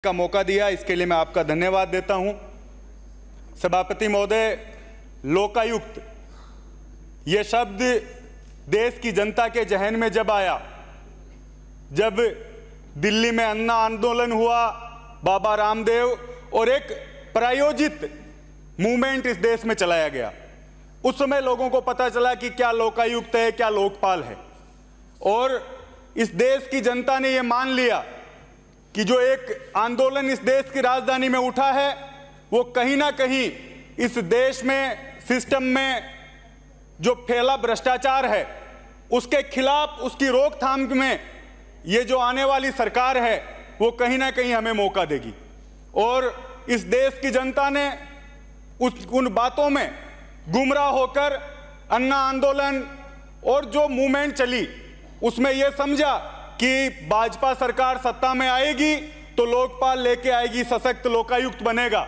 का मौका दिया, इसके लिए मैं आपका धन्यवाद देता हूं। सभापति महोदय, लोकायुक्त ये शब्द देश की जनता के जहन में जब आया, जब दिल्ली में अन्ना आंदोलन हुआ, बाबा रामदेव और एक प्रायोजित मूवमेंट इस देश में चलाया गया, उस समय लोगों को पता चला कि क्या लोकायुक्त है, क्या लोकपाल है। और इस देश की जनता ने यह मान लिया कि जो एक आंदोलन इस देश की राजधानी में उठा है, वो कहीं ना कहीं इस देश में सिस्टम में जो फैला भ्रष्टाचार है उसके खिलाफ, उसकी रोकथाम में ये जो आने वाली सरकार है वो कहीं ना कहीं हमें मौका देगी। और इस देश की जनता ने उन बातों में गुमराह होकर अन्ना आंदोलन और जो मूवमेंट चली उसमें यह समझा कि भाजपा सरकार सत्ता में आएगी तो लोकपाल लेके आएगी, सशक्त लोकायुक्त बनेगा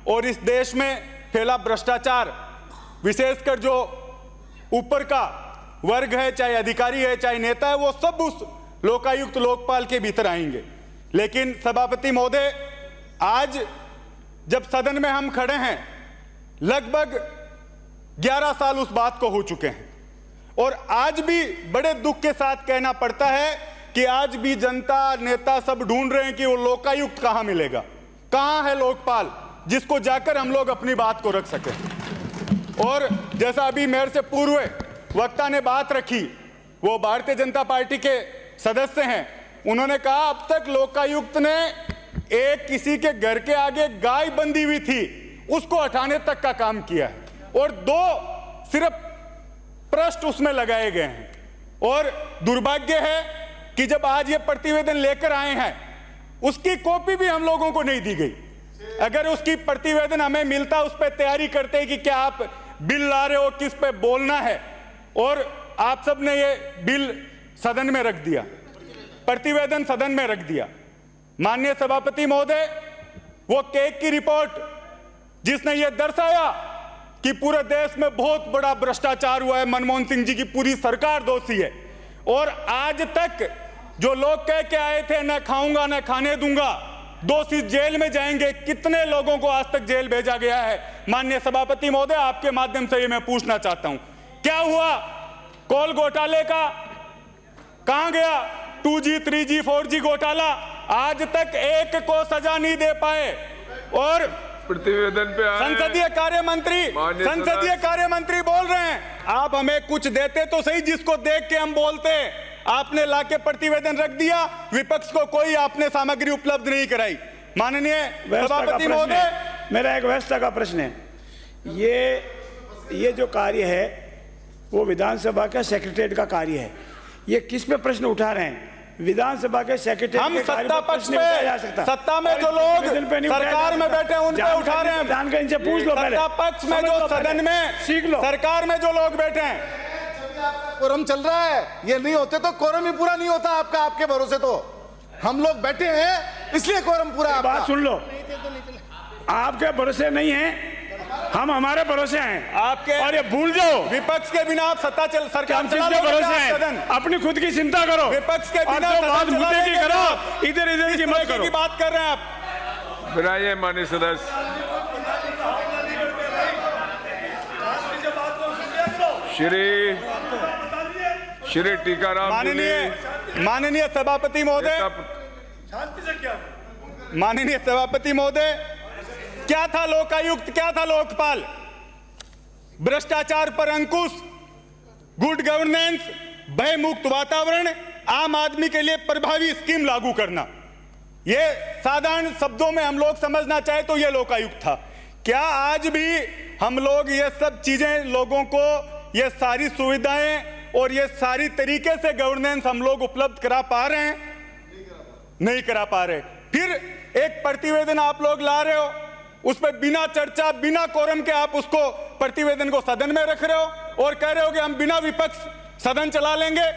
और इस देश में फैला भ्रष्टाचार, विशेषकर जो ऊपर का वर्ग है, चाहे अधिकारी है चाहे नेता है, वो सब उस लोकायुक्त लोकपाल के भीतर आएंगे। लेकिन सभापति महोदय, आज जब सदन में हम खड़े हैं, लगभग 11 साल उस बात को हो चुके हैं और आज भी बड़े दुख के साथ कहना पड़ता है कि आज भी जनता, नेता सब ढूंढ रहे हैं कि वो लोकायुक्त कहां मिलेगा, कहां है लोकपाल जिसको जाकर हम लोग अपनी बात को रख सकें। और जैसा अभी मेरे से पूर्व वक्ता ने बात रखी, वो भारतीय जनता पार्टी के सदस्य हैं, उन्होंने कहा अब तक लोकायुक्त ने एक किसी के घर के आगे गाय बंधी हुई थी उसको हटाने तक का काम किया है और 2 सिर्फ पृष्ठ उसमें लगाए गए हैं। और दुर्भाग्य है कि जब आज ये प्रतिवेदन लेकर आए हैं उसकी कॉपी भी हम लोगों को नहीं दी गई। अगर उसकी प्रतिवेदन हमें मिलता, उस पर तैयारी करते कि क्या आप बिल ला रहे हो, किस पे बोलना है, और आप सब ने ये बिल सदन में रख दिया, प्रतिवेदन सदन में रख दिया। माननीय सभापति महोदय, वो केक की रिपोर्ट जिसने ये दर्शाया कि पूरे देश में बहुत बड़ा भ्रष्टाचार हुआ है, मनमोहन सिंह जी की पूरी सरकार दोषी है, और आज तक जो लोग कह के आए थे न खाऊंगा न खाने दूंगा, दोषी जेल में जाएंगे, कितने लोगों को आज तक जेल भेजा गया है। माननीय सभापति महोदय, आपके माध्यम से ये मैं पूछना चाहता हूं, क्या हुआ कोल घोटाले का, कहां गया 2G 3G 4G घोटाला, आज तक एक को सजा नहीं दे पाए। और प्रतिवेदन पे संसदीय कार्य मंत्री बोल रहे हैं आप हमें कुछ देते तो सही जिसको देख के हम बोलते। आपने लाके प्रतिवेदन रख दिया, विपक्ष को कोई आपने सामग्री उपलब्ध नहीं कराई। माननीय सभापति महोदय, मेरा एक व्यवस्था का प्रश्न है, ये जो कार्य है वो विधानसभा का सेक्रेटरीट का कार्य है, ये किस पे प्रश्न उठा रहे हैं? विधानसभा के सेक्रेटरी, हम सत्ता पक्ष में, सत्ता में जो लोग सरकार में बैठे हैं उन पे उठा रहे हैं। जान के इनसे पूछ लो, सत्ता पक्ष में जो सदन में सीख लो, सरकार में जो लोग बैठे हैं। कोरम चल रहा है, ये नहीं होते तो कोरम ही पूरा नहीं होता आपका, आपके भरोसे तो हम लोग बैठे हैं इसलिए कोरम पूरा। बात सुन लो, आपके भरोसे नहीं है, हम हमारे भरोसे हैं आपके, और ये भूल जाओ विपक्ष के बिना आप सरकार चला भरोसे हैं, अपनी खुद की चिंता करो, विपक्ष के बिना बात मुद्दे की करो, इधर की मत करो। बात कर रहे हैं आप। बनाइए माननीय सदस्य श्री टीकाराम, माननीय सभापति महोदय, माननीय सभापति महोदय, क्या था लोकायुक्त, क्या था लोकपाल? भ्रष्टाचार पर अंकुश, गुड गवर्नेंस, भय मुक्त वातावरण, आम आदमी के लिए प्रभावी स्कीम लागू करना। ये साधारण शब्दों में हम लोग समझना चाहे तो ये लोकायुक्त था। क्या आज भी हम लोग ये सब चीजें लोगों को, ये सारी सुविधाएं और ये सारी तरीके से गवर्नेंस हम लोग उपलब्ध करा पा रहे हैं? नहीं करा पा रहे। फिर एक प्रतिवेदन आप लोग ला रहे हो, उस पर बिना चर्चा, बिना कोरम के आप उसको प्रतिवेदन को सदन में रख रहे हो और कह रहे हो कि हम बिना विपक्ष सदन चला लेंगे।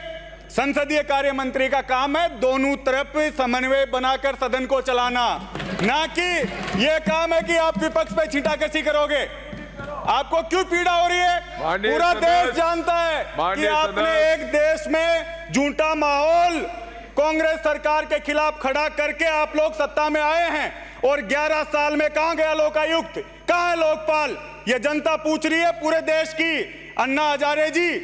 संसदीय कार्य मंत्री का काम है दोनों तरफ समन्वय बनाकर सदन को चलाना, ना कि यह काम है कि आप विपक्ष पे छींटाकशी करोगे। आपको क्यों पीड़ा हो रही है? पूरा देश जानता है कि आपने एक देश में झूठा माहौल कांग्रेस सरकार के खिलाफ खड़ा करके आप लोग सत्ता में आए हैं। और 11 साल में कहां गया लोकायुक्त, कहां है लोकपाल? ये जनता पूछ रही है पूरे देश की। अन्ना हजारे जी,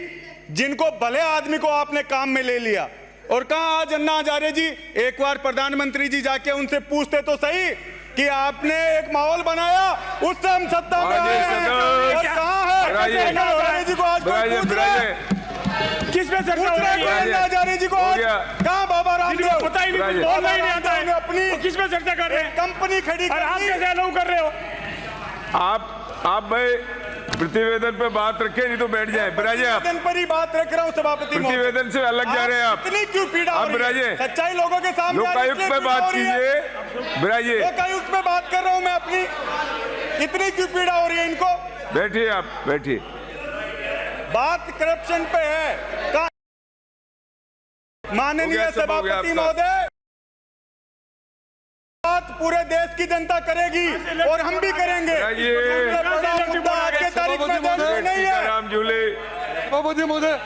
जिनको भले आदमी को आपने काम में ले लिया, और कहां आज अन्ना हजारे जी? एक बार प्रधानमंत्री जी जाके उनसे पूछते तो सही कि आपने एक माहौल बनाया, उससे हम सत्ता में आए हैं। और कहां है अन्ना हजारे जी को आज कोई पूछ रहा है? किस पे चर्चा हो रही है? अन्ना हजारे जी को आज कहां बाबा रामदेव? पता ही नहीं, बोलना ही नहीं आता है। अपनी किस पे चर्चा कर रहे हैं? कंपनी खड़ी और आप कैसे अलाउ कर रहे हो? आप भाई प्रतिवेदन पे बात रखे, नहीं तो बैठ जाए। बिराजे आप प्रतिवेदन पर ही बात रख रहा हूँ सभापति महोदय। प्रतिवेदन से अलग जा रहे हैं आप। इतनी क्यों पीड़ा हो रही है? सच्चाई लोगों के सामने लोकायुक्त पे बात कीजिए। बिराजे लोकायुक्त पे बात कर रहा हूँ मैं अपनी। इतनी क्यों पीड़ा हो रही है इनको? बैठिए, आप बैठिए। बात करप्शन पे है। माननीय सभापति महोदय, बात पूरे देश की जनता करेगी और हम भी करेंगे। आज के तारीख में नहीं है। राम झूले सभापति महोदय,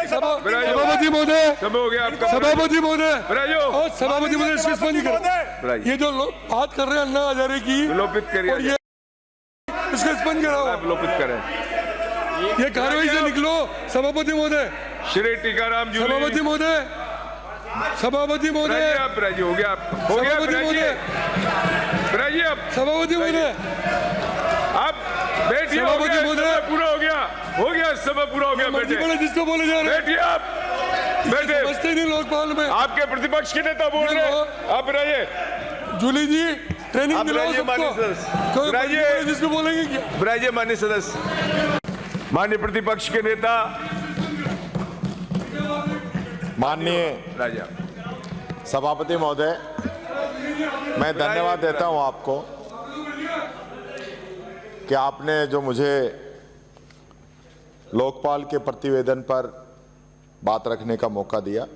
सभापति महोदय, सब हो गया आपका। सभापति महोदय, बिराजो सभापति महोदय इसकी स्पंद करो। ये जो लोग बात कर रहे हैं अन्ना हजारे की, विलोपित और करिए, ये इसका स्पंद कराओ। विलोपित करें। ये कार्रवाई से निकलो सभापति महोदय। श्री टीकाराम झूले, सभापति महोदय, सभापति महोदय, आप बिराजे। हो गया, हो गया। सभापति महोदय, बिराजे आप, सभापति महोदय, आप बैठिए। सभापति महोदय, पूरा हो गया, समय पूरा हो गया। मर्जी बोले जिसको बोले जा रहे हैं। बैठिए आप, बैठे। समझते नहीं लोकपाल में। आपके प्रतिपक्ष के नेता बोल रहे हैं, आप बिराजे। जूली जी, ट्रेनिंग आप दिलाओ बिराजे, सबको। माननीय सदस्य। कोई बिराजे। मर्जी बोले जिसको बोलेंगे क्या? बिराजे माननीय सदस्य। माननीय प्रतिपक्ष के नेता माननीय राजा सभापति महोदय, मैं धन्यवाद देता हूं आपको कि आपने जो मुझे लोकपाल के प्रतिवेदन पर बात रखने का मौका दिया।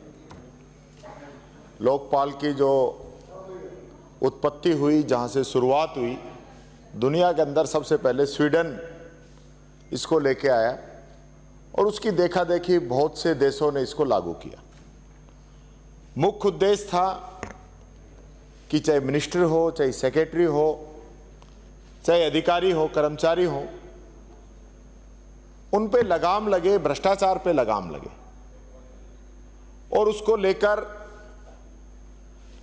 लोकपाल की जो उत्पत्ति हुई, जहां से शुरुआत हुई, दुनिया के अंदर सबसे पहले स्वीडन इसको लेके आया और उसकी देखा देखी बहुत से देशों ने इसको लागू किया। मुख्य उद्देश्य था कि चाहे मिनिस्टर हो, चाहे सेक्रेटरी हो, चाहे अधिकारी हो, कर्मचारी हो, उन पे लगाम लगे, भ्रष्टाचार पे लगाम लगे। और उसको लेकर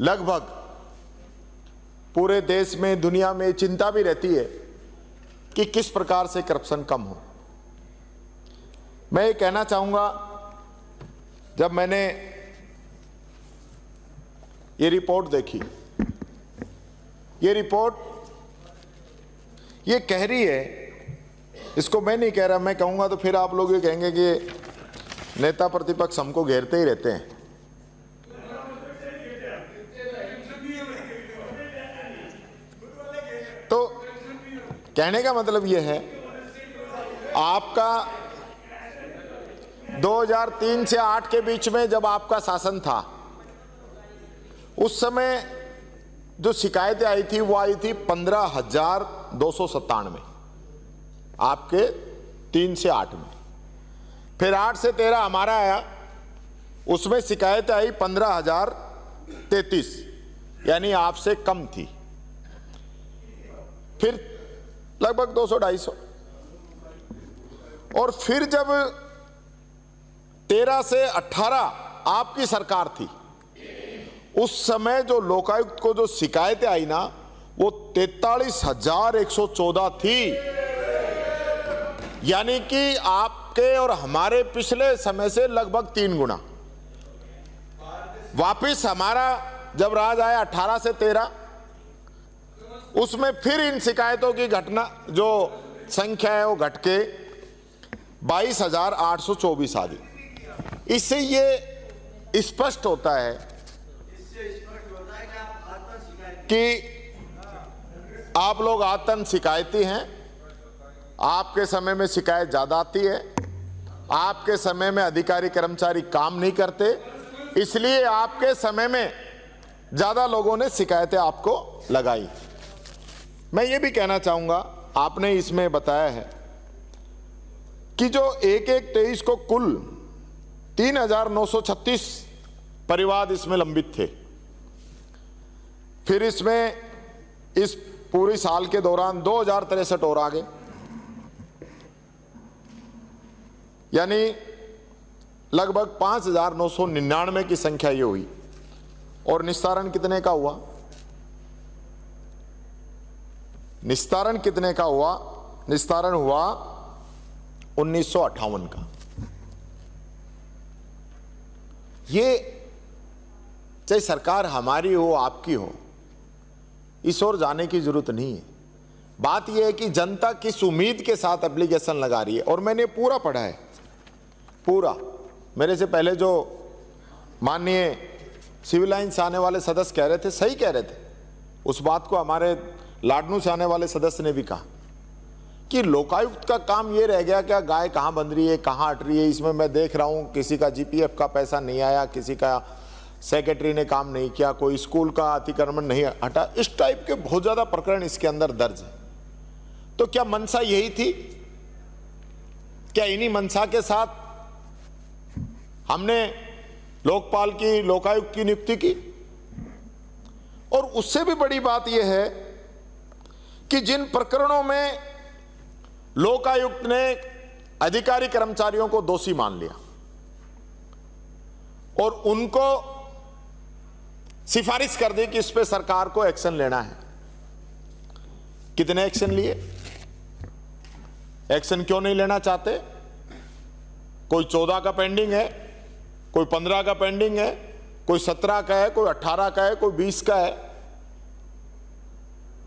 लगभग पूरे देश में, दुनिया में चिंता भी रहती है कि किस प्रकार से करप्शन कम हो। मैं ये कहना चाहूंगा, जब मैंने ये रिपोर्ट देखी, ये रिपोर्ट ये कह रही है, इसको मैं नहीं कह रहा, मैं कहूंगा तो फिर आप लोग ये कहेंगे कि नेता प्रतिपक्ष हमको घेरते ही रहते हैं। तो कहने का मतलब यह है, आपका 2003 से 8 के बीच में जब आपका शासन था, उस समय जो शिकायतें आई थी वो आई थी 15,297 आपके 3 से 8 में। फिर 8 से 13 हमारा आया, उसमें शिकायतें आई 15,033, यानी आपसे कम थी। फिर लगभग 200-250, और फिर जब 13 से 18 आपकी सरकार थी, उस समय जो लोकायुक्त को जो शिकायतें आई ना, वो 43,114 थी। यानी कि आपके और हमारे पिछले समय से लगभग 3 गुना। वापिस हमारा जब राज आया 18 से 13, उसमें फिर इन शिकायतों की घटना जो संख्या है वो घट के 22,824 आ गई। इससे ये स्पष्ट होता है कि आप लोग आतन शिकायती हैं। आपके समय में शिकायत ज्यादा आती है, आपके समय में अधिकारी कर्मचारी काम नहीं करते, इसलिए आपके समय में ज्यादा लोगों ने शिकायतें आपको लगाई। मैं ये भी कहना चाहूंगा, आपने इसमें बताया है कि जो 1/1/23 को कुल 3,936 परिवाद इसमें लंबित थे। फिर इसमें इस पूरी साल के दौरान 2,063 और आ गए, यानी लगभग 5,999 की संख्या ये हुई। और निस्तारण कितने का हुआ? निस्तारण कितने का हुआ? निस्तारण हुआ 1958 का। ये चाहे सरकार हमारी हो आपकी हो, इस ओर जाने की जरूरत नहीं है। बात यह है कि जनता किस उम्मीद के साथ एप्लीकेशन लगा रही है। और मैंने पूरा पढ़ा है, पूरा। मेरे से पहले जो माननीय सिविल लाइन से आने वाले सदस्य कह रहे थे, सही कह रहे थे। उस बात को हमारे लाडनू से आने वाले सदस्य ने भी कहा कि लोकायुक्त का काम ये रह गया क्या, गाय कहाँ बंध रही है, कहाँ हट रही है। इसमें मैं देख रहा हूँ किसी का जीपीएफ का पैसा नहीं आया, किसी का सेक्रेटरी ने काम नहीं किया, कोई स्कूल का अतिक्रमण नहीं हटा। इस टाइप के बहुत ज्यादा प्रकरण इसके अंदर दर्ज है। तो क्या मंशा यही थी? क्या इन्हीं मंशा के साथ हमने लोकपाल की, लोकायुक्त की नियुक्ति की? और उससे भी बड़ी बात यह है कि जिन प्रकरणों में लोकायुक्त ने अधिकारी कर्मचारियों को दोषी मान लिया और उनको सिफारिश कर दी कि इस पे सरकार को एक्शन लेना है, कितने एक्शन लिए? एक्शन क्यों नहीं लेना चाहते? कोई 14 का पेंडिंग है, कोई 15 का पेंडिंग है, कोई 17 का है, कोई 18 का है, कोई 20 का है।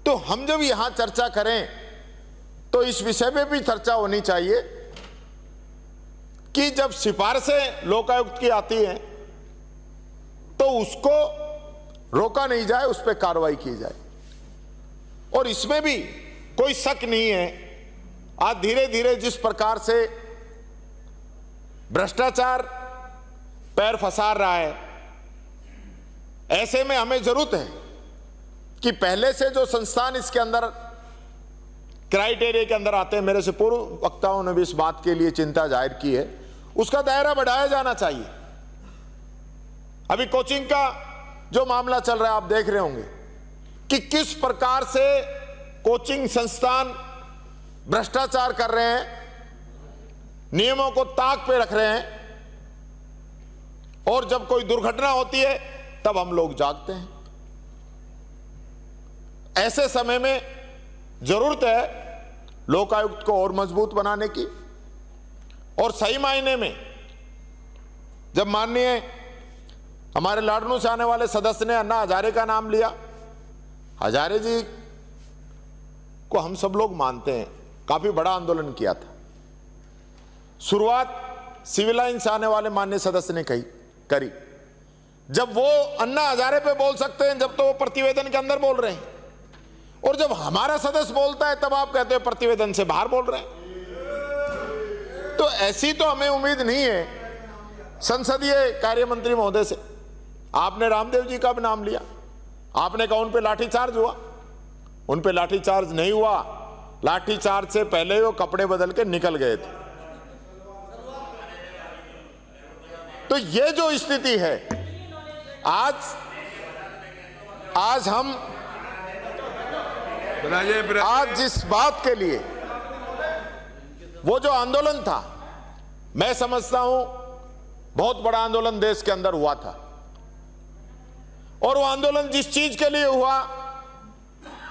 तो हम जब यहां चर्चा करें तो इस विषय में भी चर्चा होनी चाहिए कि जब सिफारिशें लोकायुक्त की आती हैं तो उसको रोका नहीं जाए, उस पर कार्रवाई की जाए। और इसमें भी कोई शक नहीं है, आज धीरे धीरे जिस प्रकार से भ्रष्टाचार पैर फंसा रहा है, ऐसे में हमें जरूरत है कि पहले से जो संस्थान इसके अंदर क्राइटेरिया के अंदर आते हैं, मेरे से पूर्व वक्ताओं ने भी इस बात के लिए चिंता जाहिर की है, उसका दायरा बढ़ाया जाना चाहिए। अभी कोचिंग का जो मामला चल रहा है, आप देख रहे होंगे कि किस प्रकार से कोचिंग संस्थान भ्रष्टाचार कर रहे हैं, नियमों को ताक पे रख रहे हैं। और जब कोई दुर्घटना होती है तब हम लोग जागते हैं। ऐसे समय में जरूरत है लोकायुक्त को और मजबूत बनाने की। और सही मायने में जब माननीय हमारे लाडनू से आने वाले सदस्य ने अन्ना हजारे का नाम लिया, हजारे जी को हम सब लोग मानते हैं, काफी बड़ा आंदोलन किया था। शुरुआत सिविल लाइन से आने वाले माननीय सदस्य ने करी। जब वो अन्ना हजारे पे बोल सकते हैं, जब तो वो प्रतिवेदन के अंदर बोल रहे हैं, और जब हमारा सदस्य बोलता है तब आप कहते हो प्रतिवेदन से बाहर बोल रहे हैं। तो ऐसी तो हमें उम्मीद नहीं है संसदीय कार्य मंत्री महोदय से। आपने रामदेव जी का भी नाम लिया, आपने कहा उन पे लाठीचार्ज हुआ। उन पे लाठीचार्ज नहीं हुआ, लाठीचार्ज से पहले वो कपड़े बदल के निकल गए थे। तो ये जो स्थिति है आज हम आज जिस बात के लिए वो जो आंदोलन था, मैं समझता हूं बहुत बड़ा आंदोलन देश के अंदर हुआ था। और वो आंदोलन जिस चीज के लिए हुआ,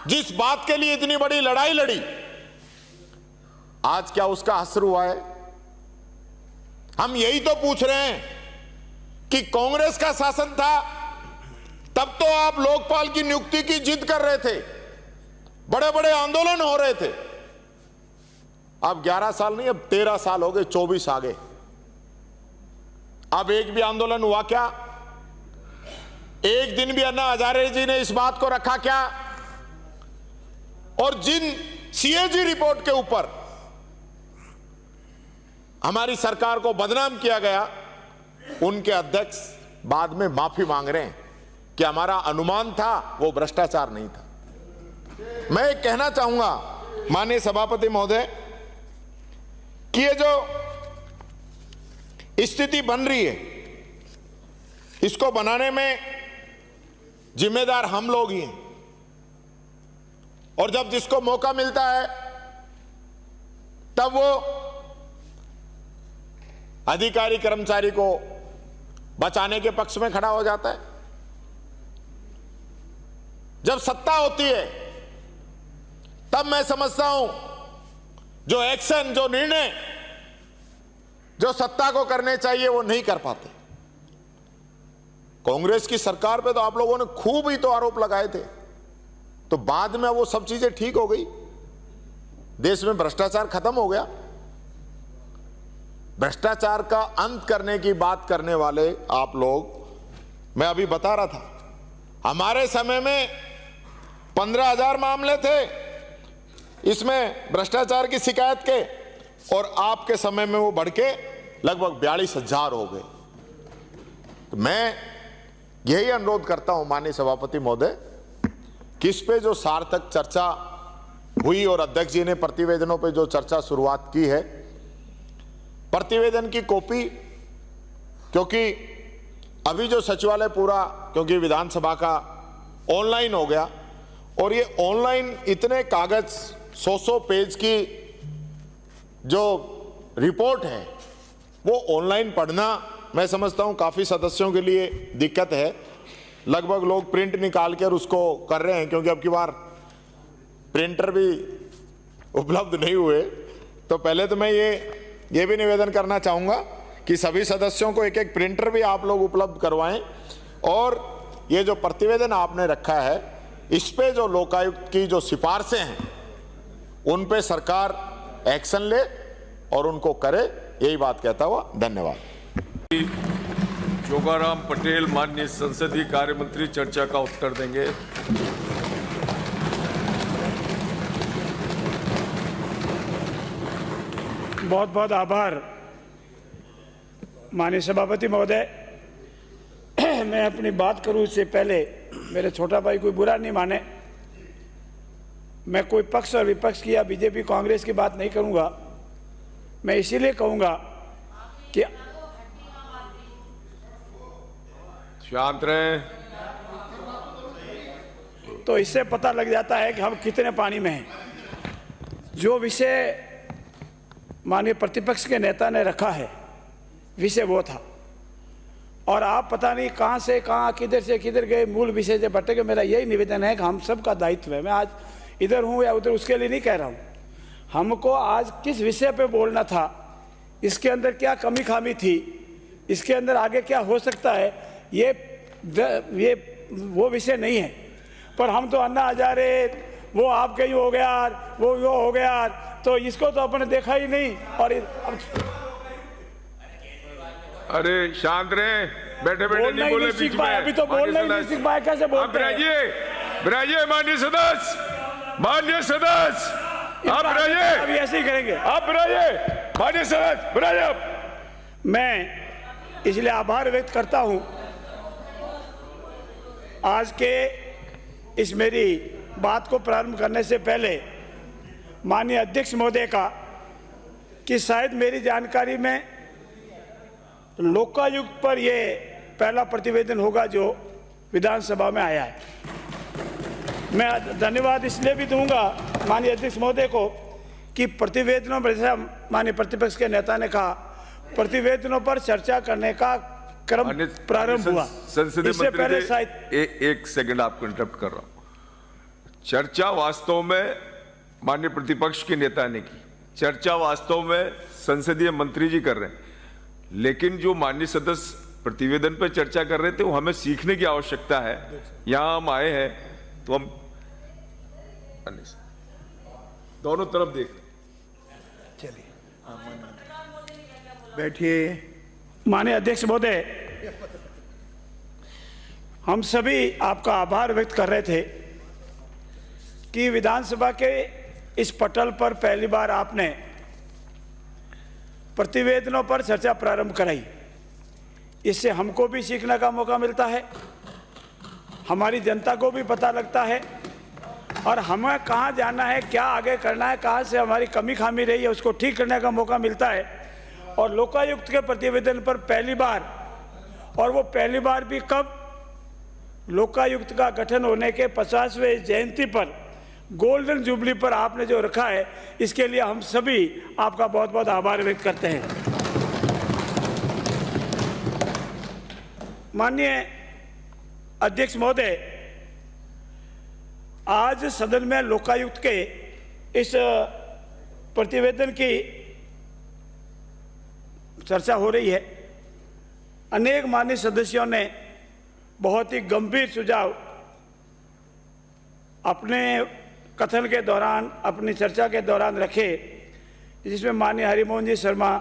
जिस बात के लिए इतनी बड़ी लड़ाई लड़ी, आज क्या उसका असर हुआ है? हम यही तो पूछ रहे हैं कि कांग्रेस का शासन था तब तो आप लोकपाल की नियुक्ति की जिद कर रहे थे, बड़े बड़े आंदोलन हो रहे थे। अब 11 साल नहीं, अब 13 साल हो गए, 24 आ गए। अब एक भी आंदोलन हुआ क्या? एक दिन भी अन्ना हजारे जी ने इस बात को रखा क्या? और जिन सीएजी रिपोर्ट के ऊपर हमारी सरकार को बदनाम किया गया, उनके अध्यक्ष बाद में माफी मांग रहे हैं कि हमारा अनुमान था, वो भ्रष्टाचार नहीं था। मैं कहना चाहूंगा माननीय सभापति महोदय कि ये जो स्थिति बन रही है, इसको बनाने में जिम्मेदार हम लोग ही हैं। और जब जिसको मौका मिलता है तब वो अधिकारी कर्मचारी को बचाने के पक्ष में खड़ा हो जाता है। जब सत्ता होती है तब मैं समझता हूं जो एक्शन, जो निर्णय जो सत्ता को करने चाहिए वो नहीं कर पाते। कांग्रेस की सरकार पे तो आप लोगों ने खूब ही तो आरोप लगाए थे, तो बाद में वो सब चीजें ठीक हो गई, देश में भ्रष्टाचार खत्म हो गया। भ्रष्टाचार का अंत करने की बात करने वाले आप लोग, मैं अभी बता रहा था, हमारे समय में 15,000 मामले थे इसमें भ्रष्टाचार की शिकायत के, और आपके समय में वो बढ़ के लगभग 42,000 हो गए। तो मैं यही अनुरोध करता हूं माननीय सभापति महोदय कि इस पे जो सार्थक चर्चा हुई और अध्यक्ष जी ने प्रतिवेदनों पे जो चर्चा शुरुआत की है, प्रतिवेदन की कॉपी, क्योंकि अभी जो सचिवालय पूरा, क्योंकि विधानसभा का ऑनलाइन हो गया, और ये ऑनलाइन इतने कागज 100 पेज की जो रिपोर्ट है वो ऑनलाइन पढ़ना मैं समझता हूं काफी सदस्यों के लिए दिक्कत है। लगभग लोग प्रिंट निकाल कर उसको कर रहे हैं, क्योंकि अब की बार प्रिंटर भी उपलब्ध नहीं हुए। तो पहले तो मैं ये भी निवेदन करना चाहूंगा कि सभी सदस्यों को एक एक प्रिंटर भी आप लोग उपलब्ध करवाएं, और ये जो प्रतिवेदन आपने रखा है इस पे जो लोकायुक्त की जो सिफारिशें हैं उन पे सरकार एक्शन ले और उनको करे, यही बात कहता हुआ धन्यवाद। जोगाराम पटेल माननीय संसदीय कार्य मंत्री चर्चा का उत्तर देंगे। बहुत बहुत आभार माननीय सभापति महोदय। मैं अपनी बात करूं इससे पहले मेरे छोटा भाई कोई बुरा नहीं माने, मैं कोई पक्ष और विपक्ष की या बीजेपी कांग्रेस की बात नहीं करूंगा। मैं इसीलिए कहूंगा कि शांत रहें। तो इससे पता लग जाता है कि हम कितने पानी में हैं। जो विषय माननीय प्रतिपक्ष के नेता ने रखा है विषय वो था, और आप पता नहीं कहां से कहां, किधर से किधर गए, मूल विषय से भटके। मेरा यही निवेदन है कि हम सबका दायित्व है, मैं आज इधर हूं या उधर उसके लिए नहीं कह रहा हूं, हमको आज किस विषय पे बोलना था, इसके अंदर क्या कमी खामी थी, इसके अंदर आगे क्या हो सकता है, ये वो विषय नहीं है। पर हम तो अन्ना हजारे, वो आपके ही हो गया, वो हो गया, तो इसको तो अपने देखा ही नहीं। और अरे शांत रहे, बैठे बैठे नहीं बोले बीच में। अभी तो बोलना ही नहीं सीख पाए, कैसे बोलते हैं? बिराजिए माननीय सदस्य, माननीय सदस्य, आप बिराजिए। अभी ऐसे ही करेंगे, आप बिराजिए माननीय सदस्य, बिराजिए। मैं इसलिए आभार व्यक्त करता हूं आज के इस मेरी बात को प्रारंभ करने से पहले माननीय अध्यक्ष महोदय का, कि शायद मेरी जानकारी में लोकायुक्त पर यह पहला प्रतिवेदन होगा जो विधानसभा में आया है। मैं धन्यवाद इसलिए भी दूंगा माननीय अध्यक्ष महोदय को कि प्रतिवेदनों पर, जैसा माननीय प्रतिपक्ष के नेता ने कहा, प्रतिवेदनों पर चर्चा करने का क्रम प्रारंभ हुआ। संसदीय मंत्री एक सेकंड आपको इंटरप्ट कर रहा हूं। चर्चा वास्तव में माननीय प्रतिपक्ष के नेता ने की, चर्चा वास्तव में संसदीय मंत्री जी कर रहे हैं, लेकिन जो माननीय सदस्य प्रतिवेदन पर चर्चा कर रहे थे वो हमें सीखने की आवश्यकता है। यहां हम आए हैं तो हम दोनों तरफ देख। चलिए बैठिए। माननीय अध्यक्ष महोदय, हम सभी आपका आभार व्यक्त कर रहे थे कि विधानसभा के इस पटल पर पहली बार आपने प्रतिवेदनों पर चर्चा प्रारंभ कराई। इससे हमको भी सीखने का मौका मिलता है, हमारी जनता को भी पता लगता है, और हमें कहाँ जाना है, क्या आगे करना है, कहाँ से हमारी कमी खामी रही है, उसको ठीक करने का मौका मिलता है। और लोकायुक्त के प्रतिवेदन पर पहली बार, और वो पहली बार भी कब, लोकायुक्त का गठन होने के 50वें जयंती पर, गोल्डन जुबली पर आपने जो रखा है, इसके लिए हम सभी आपका बहुत बहुत आभार व्यक्त करते हैं। माननीय अध्यक्ष महोदय, आज सदन में लोकायुक्त के इस प्रतिवेदन की चर्चा हो रही है। अनेक माननीय सदस्यों ने बहुत ही गंभीर सुझाव अपने कथन के दौरान, अपनी चर्चा के दौरान रखे, जिसमें माननीय हरिमोहन जी शर्मा,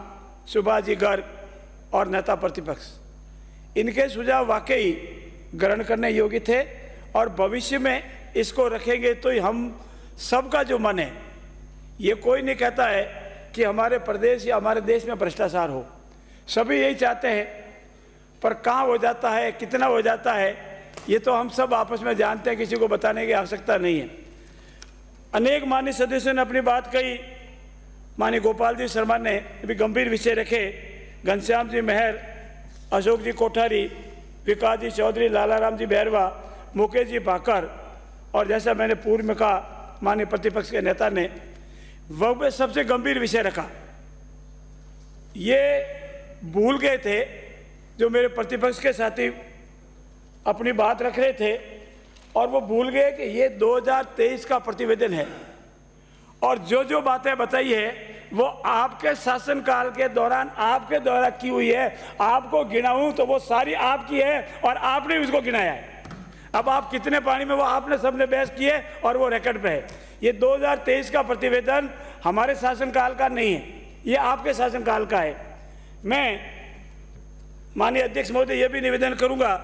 सुभाष जी गर्ग और नेता प्रतिपक्ष, इनके सुझाव वाकई ग्रहण करने योग्य थे। और भविष्य में इसको रखेंगे तो हम सबका जो मन है, ये कोई नहीं कहता है कि हमारे प्रदेश या हमारे देश में भ्रष्टाचार हो, सभी यही चाहते हैं, पर कहाँ हो जाता है, कितना हो जाता है, ये तो हम सब आपस में जानते हैं, किसी को बताने की आवश्यकता नहीं है। अनेक माननीय सदस्यों ने अपनी बात कही। माननीय गोपाल जी शर्मा ने भी गंभीर विषय रखे, घनश्याम जी मेहर, अशोक जी कोठारी, विकास जी चौधरी, लालाराम जी बैरवा, मुकेश जी भाकर, और जैसा मैंने पूर्व में कहा, माननीय प्रतिपक्ष के नेता ने वह सबसे गंभीर विषय रखा। ये भूल गए थे जो मेरे प्रतिपक्ष के साथी अपनी बात रख रहे थे, और वो भूल गए कि ये 2023 का प्रतिवेदन है, और जो जो बातें बताई है वो आपके शासनकाल के दौरान आपके द्वारा की हुई है। आपको गिनाऊं तो वो सारी आपकी है, और आपने उसको गिनाया है। अब आप कितने पानी में, वो आपने सबने बहस की है, और वो रिकॉर्ड पे है। ये 2023 का प्रतिवेदन हमारे शासनकाल का नहीं है, ये आपके शासनकाल का है। मैं माननीय अध्यक्ष महोदय ये भी निवेदन करूंगा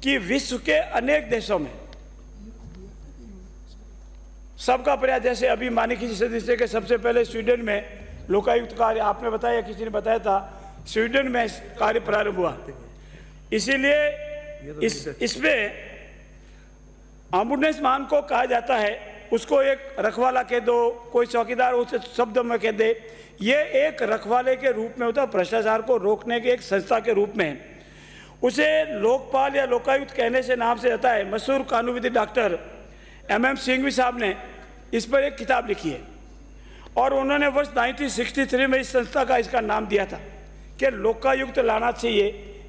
कि विश्व के अनेक देशों में सबका प्रयास, जैसे अभी माननीय किसी सदस्य के सबसे पहले स्वीडन में लोकायुक्त कार्य, आपने बताया, किसी ने बताया था, स्वीडन में कार्य प्रारंभ हुआ। इसीलिए इसमें एम्बुलेंस मान को कहा जाता है, उसको एक रखवाला कह दो, कोई चौकीदार उस शब्द में कह दे, ये एक रखवाले के रूप में होता है, भ्रष्टाचार को रोकने के एक संस्था के रूप में है। उसे लोकपाल या लोकायुक्त कहने से नाम से आता है। मशहूर कानूनविद डॉक्टर MM सिंघवी साहब ने इस पर एक किताब लिखी है, और उन्होंने वर्ष 1963 में इस संस्था का इसका नाम दिया था कि लोकायुक्त लाना चाहिए,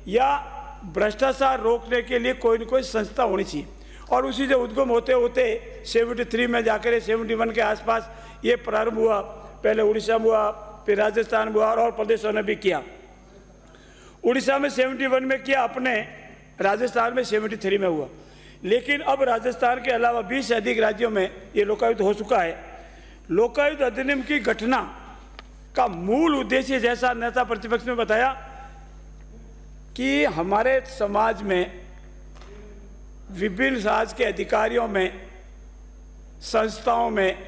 या भ्रष्टाचार रोकने के लिए कोई न कोई संस्था होनी चाहिए। और उसी से उद्गम होते होते 73 में जाकर 71 के आसपास ये प्रारंभ हुआ। पहले उड़ीसा में हुआ, फिर राजस्थान में हुआ, और प्रदेशों ने भी किया। उड़ीसा में 71 में किया अपने, राजस्थान में 73 में हुआ। लेकिन अब राजस्थान के अलावा 20 से अधिक राज्यों में ये लोकायुक्त हो चुका है। लोकायुक्त अधिनियम की घटना का मूल उद्देश्य, जैसा नेता प्रतिपक्ष ने बताया, कि हमारे समाज में विभिन्न राज्य के अधिकारियों में, संस्थाओं में,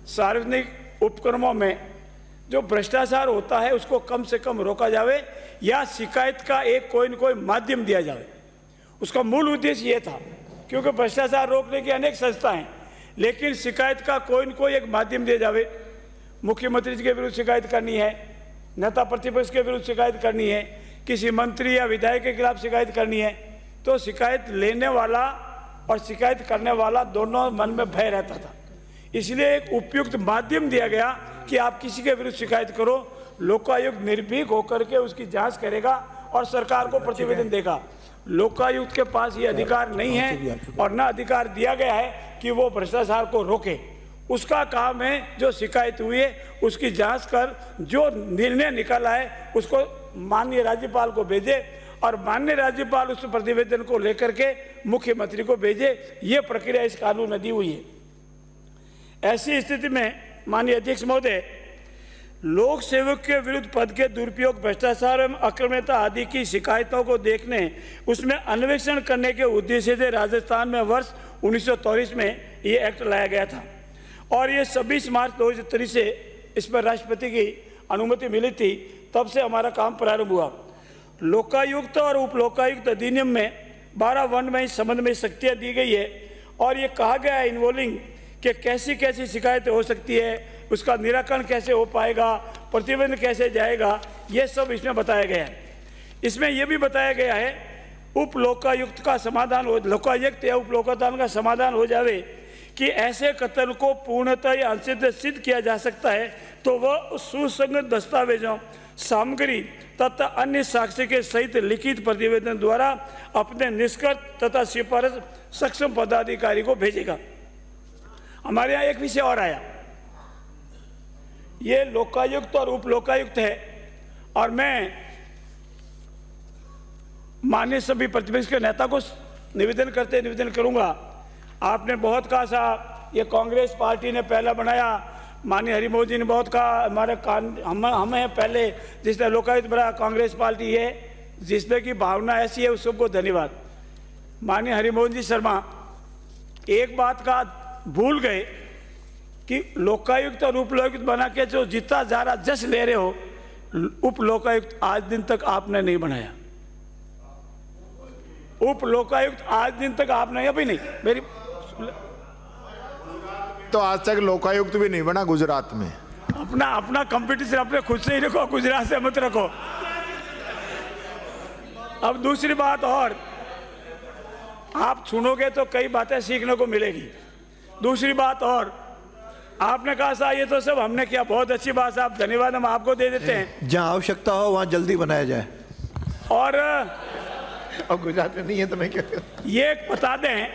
सार्वजनिक उपक्रमों में जो भ्रष्टाचार होता है उसको कम से कम रोका जावे, या शिकायत का एक कोई न कोई माध्यम दिया जाए। उसका मूल उद्देश्य ये था, क्योंकि भ्रष्टाचार रोकने की अनेक संस्थाएं हैं, लेकिन शिकायत का कोई न कोई एक माध्यम दिया जावे। मुख्यमंत्री जी के विरुद्ध शिकायत करनी है, नेता प्रतिपक्ष के विरुद्ध शिकायत करनी है, किसी मंत्री या विधायक के खिलाफ शिकायत करनी है, तो शिकायत लेने वाला और शिकायत करने वाला दोनों मन में भय रहता था। इसलिए एक उपयुक्त माध्यम दिया गया कि आप किसी के विरुद्ध शिकायत करो, लोकायुक्त निर्भीक होकर के उसकी जांच करेगा और सरकार को प्रतिवेदन देगा। लोकायुक्त के पास ये अधिकार नहीं है, और न अधिकार दिया गया है कि वो भ्रष्टाचार को रोके। उसका काम है जो शिकायत हुई है उसकी जांच कर जो निर्णय निकला है उसको माननीय राज्यपाल को भेजे, और माननीय राज्यपाल उस प्रतिवेदन को लेकर के मुख्यमंत्री को भेजे। ये प्रक्रिया इस कानून में दी हुई है। ऐसी स्थिति में माननीय अध्यक्ष महोदय, लोक सेवक के विरुद्ध पद के दुरुपयोग, भ्रष्टाचार एवं अक्रमणता आदि की शिकायतों को देखने, उसमें अन्वेषण करने के उद्देश्य से राजस्थान में वर्ष 1923 में ये एक्ट लाया गया था, और ये 26 मार्च 2023 से इस पर राष्ट्रपति की अनुमति मिली थी। तब से हमारा काम प्रारंभ हुआ। लोकायुक्त और उपलोकायुक्त अधिनियम में 12(1) में इस संबंध में शक्तियाँ दी गई है, और ये कहा गया है इन्वॉल्विंग कि कैसी कैसी शिकायतें हो सकती है, उसका निराकरण कैसे हो पाएगा, प्रतिबंध कैसे जाएगा, ये सब इसमें बताया गया है। इसमें यह भी बताया गया है उप लोकायुक्त का समाधान हो, लोकायुक्त या उप लोकायुक्त का समाधान हो जावे कि ऐसे कत्ल को पूर्णतः या अंशतः सिद्ध किया जा सकता है तो वह सुसंगत दस्तावेजों, सामग्री तथा अन्य साक्ष्य के सहित लिखित प्रतिवेदन द्वारा अपने निष्कर्ष तथा सिफारिश सक्षम पदाधिकारी को भेजेगा। हमारे यहाँ एक विषय और आया, ये लोकायुक्त और उप लोकायुक्त है, और मैं माननीय सभी प्रतिपक्ष के नेता को निवेदन करूंगा। आपने बहुत कहा साहब ये कांग्रेस पार्टी ने पहला बनाया, माननीय हरिमोहन जी ने बहुत कहा हमारे हम हैं पहले जिसने लोकायुक्त बनाया, कांग्रेस पार्टी है जिसने की भावना ऐसी है, उस सबको धन्यवाद। माननीय हरिमोहन जी शर्मा एक बात का भूल गए कि लोकायुक्त और उप लोकायुक्त बना के जो जितना ज़्यादा जश ले रहे हो, उप लोकायुक्त आज दिन तक आपने नहीं बनाया। उप लोकायुक्त आज दिन तक आपने अभी नहीं, मेरी तो आज तक लोकायुक्त भी नहीं बना गुजरात में। अपना कंपटीशन अपने खुद से ही रखो, गुजरात से मत रखो। अब दूसरी बात और, आप सुनोगे तो कई बातें सीखने को मिलेगी। दूसरी बात और, आपने कहा साहब ये तो सब हमने किया, बहुत अच्छी बात साहब, धन्यवाद हम आपको दे देते हैं। जहां आवश्यकता हो वहां जल्दी बनाया जाए। और अब गुजरात में नहीं है तो मैं क्या करूं? ये बता दें,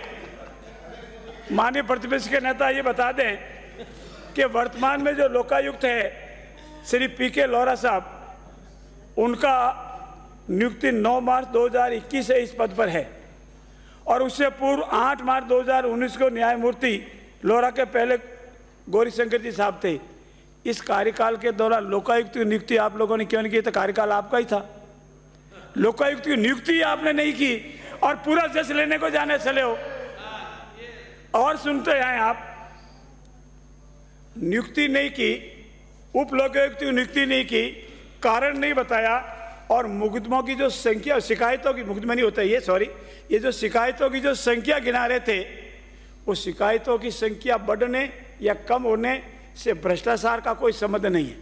माननीय प्रतिपक्ष के नेता ये बता दें कि वर्तमान में जो लोकायुक्त है श्री पीके लोहरा साहब, उनका नियुक्ति 9 मार्च 2021 से इस पद पर है, और उससे पूर्व 8 मार्च 2019 को न्यायमूर्ति लोहरा के पहले गौरीशंकर जी साहब थे। इस कार्यकाल के दौरान लोकायुक्त की नियुक्ति आप लोगों ने क्यों नहीं की? तो कार्यकाल आपका ही था, लोकायुक्त की नियुक्ति आपने नहीं की और पूरा जश लेने को जाने चले हो। और सुनते हैं आप, नियुक्ति नहीं की, उप लोकायुक्त की नियुक्ति नहीं की, कारण नहीं बताया, और मुकदमों की जो संख्या, शिकायतों की, मुकदमा नहीं होता ये, सॉरी, ये जो शिकायतों की जो संख्या गिना रहे थे, वो शिकायतों की संख्या बढ़ने या कम होने से भ्रष्टाचार का कोई संबंध नहीं है।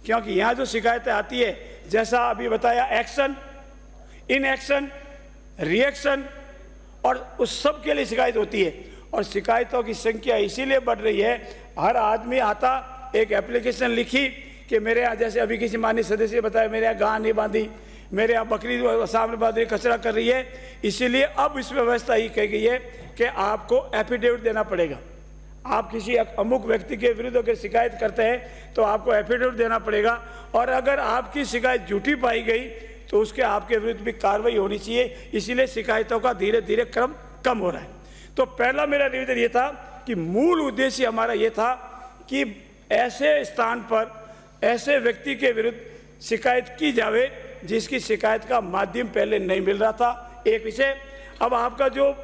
क्योंकि यहाँ जो शिकायतें आती है, जैसा अभी बताया, एक्शन, इन एक्शन, रिएक्शन, और उस सब के लिए शिकायत होती है, और शिकायतों की संख्या इसीलिए बढ़ रही है। हर आदमी आता, एक एप्लीकेशन लिखी कि मेरे यहाँ, जैसे अभी किसी माननीय सदस्य बताया, मेरे यहाँ गाय नहीं बांधी, मेरे यहाँ बकरी सामने बांध रही, कचरा कर रही है, इसीलिए अब इस व्यवस्था ही कही गई है कि आपको एफिडेविट देना पड़ेगा। आप किसी अमुक व्यक्ति के विरुद्ध अगर शिकायत करते हैं तो आपको एफिडेविट देना पड़ेगा, और अगर आपकी शिकायत झूठी पाई गई तो उसके आपके विरुद्ध भी कार्रवाई होनी चाहिए। इसीलिए शिकायतों का धीरे धीरे क्रम कम हो रहा है। तो पहला मेरा निवेदन ये था कि मूल उद्देश्य हमारा ये था कि ऐसे स्थान पर ऐसे व्यक्ति के विरुद्ध शिकायत की जावे जिसकी शिकायत का माध्यम पहले नहीं मिल रहा था। एक विषय, अब आपका जो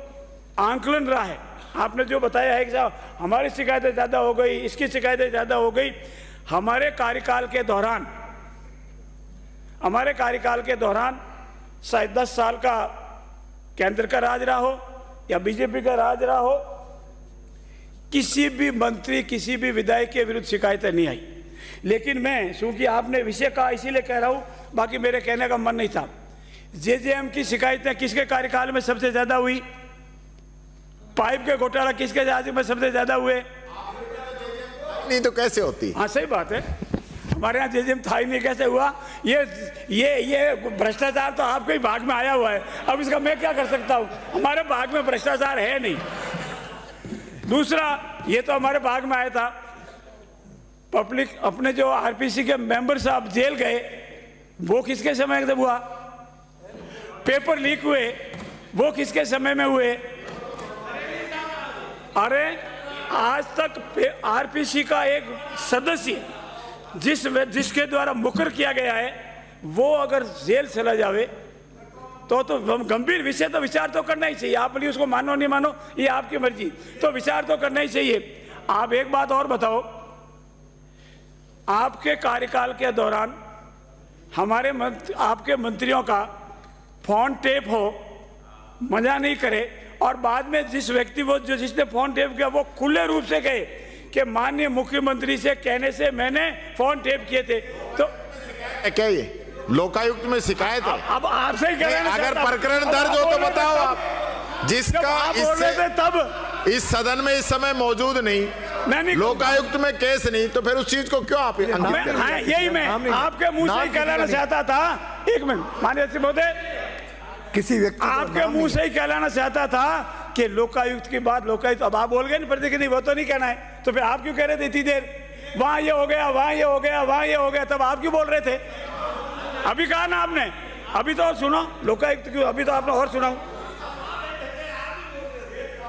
आंकलन रहा है, आपने जो बताया है कि साहब हमारी शिकायतें ज़्यादा हो गई, इसकी शिकायतें ज़्यादा हो गई, हमारे कार्यकाल के दौरान शायद 10 साल का केंद्र का राज रहा हो या बीजेपी का राज रहा हो, किसी भी मंत्री, किसी भी विधायक के विरुद्ध शिकायतें नहीं आई। लेकिन मैं, चूंकि आपने विषय कहा इसीलिए कह रहा हूं, बाकी मेरे कहने का मन नहीं था। जेजेएम की शिकायतें किसके कार्यकाल में सबसे ज्यादा हुई? पाइप के घोटाला किसके राज्य में सबसे ज्यादा हुए? नहीं तो कैसे होती? हाँ सही बात है, हमारे यहाँ जेजेएम था ही नहीं, कैसे हुआ? ये भ्रष्टाचार तो आपके ही भाग में आया हुआ है, अब इसका मैं क्या कर सकता हूँ? हमारे भाग में भ्रष्टाचार है नहीं। दूसरा, ये तो हमारे भाग में आया था, पब्लिक अपने जो आरपीसी के मेंबर साहब जेल गए, वो किसके समय में हुआ? पेपर लीक हुए, वो किसके समय में हुए? अरे आज तक आरपीसी का एक सदस्य जिसके द्वारा मुकर किया गया है, वो अगर जेल चला जावे तो गंभीर विषय, तो विचार तो करना ही चाहिए। आप उसको मानो नहीं मानो ये आपकी मर्जी, तो विचार तो करना ही चाहिए। आप एक बात और बताओ, आपके कार्यकाल के दौरान आपके मंत्रियों का फोन टेप हो, मजा नहीं करे, और बाद में जिस व्यक्ति वो जो जिसने फोन टेप किया वो खुले रूप से कहे कि माननीय मुख्यमंत्री से कहने से मैंने फोन टेप किए थे। तो क्या ये लोकायुक्त में शिकायत है? अब आपसे ही कह अगर प्रकरण दर्ज हो तो बताओ आप, जिसका इससे तब इस सदन में इस समय मौजूद नहीं, लोकायुक्त में केस नहीं, तो फिर उस चीज को क्यों आप यही मैं आपके मुंह से ही कहलाना चाहता था। एक मिनट माननीय अध्यक्ष महोदय, किसी व्यक्ति आपके मुंह से ही कहलाना चाहता था कि लोकायुक्त की बात लोकायुक्त, अब आप बोल गए ना नहीं वो तो नहीं कहना है, तो फिर आप क्यों कह रहे थे इतनी देर वहां ये हो गया, वहां ये हो गया, वहां ये हो गया, तब आप क्यों बोल रहे थे? अभी कहा ना आपने, अभी तो और सुनो लोकायुक्त क्यों, अभी तो आपने और सुनाओ।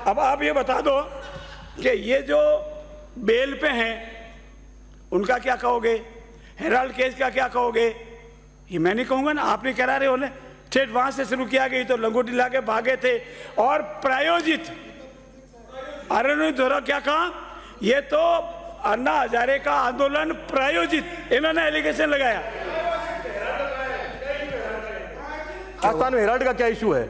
अब आप ये बता दो कि ये जो बेल पे हैं उनका क्या कहोगे, हेराल्ड केस का क्या कहोगे? ये मैं नहीं कहूंगा ना, आप नहीं करा रहे हो ना, ठेठ वहां से शुरू किया गई तो लंगोटी लाके भागे थे और प्रायोजित अरुण धोरा क्या कहा, ये तो अन्ना हजारे का आंदोलन प्रायोजित, इन्होंने एलिगेशन लगाया। राजस्थान में हेराल्ड का क्या इशू है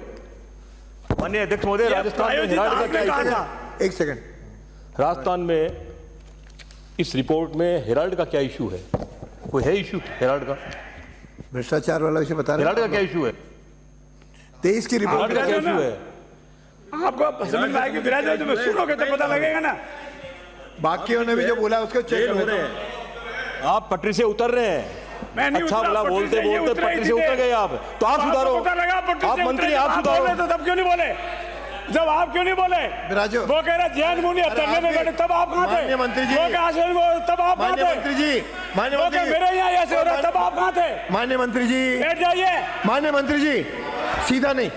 माननीय अध्यक्ष महोदय? राजस्थान में हेराल्ड का क्या इशू है? एक सेकंड, राजस्थान में इस रिपोर्ट में हेराल्ड का क्या इशू है? कोई है इशू हेराल्ड का? भ्रष्टाचार वाला विषय बता रहे हेराल्ड का क्या इशू है? 23 की रिपोर्ट हेराल्ड का क्या इशू है? आपको समझ में आएगी, विराज तो सुनोगे तो पता लगेगा ना। बाकियों ने भी जो बोला उसको चेक हो रहे हैं। आप पटरी से उतर रहे हैं, मैं नहीं अच्छा उतरा, बोला बोलते बोलते पटरी से उतर गए आप, तो आप सुधारो, आप मंत्री आप सुधारो। तो तब क्यों नहीं बोले? जब आप क्यों नहीं बोले? विराजो, वो कह रहा जैन मुनि हत्याने में बैठे, तब आप कहाँ थे? माननीय मंत्री जी, वो कह आश्रम में, तब आप कहाँ थे? मंत्री जी, माननीय वो मंत्री कह जी, मेरे यहाँ ऐसे हो रहा, तब आप कहाँ थे? माननीय मंत्री जी, बैठ जाइए। माननीय मंत्री जी, सीधा नहीं,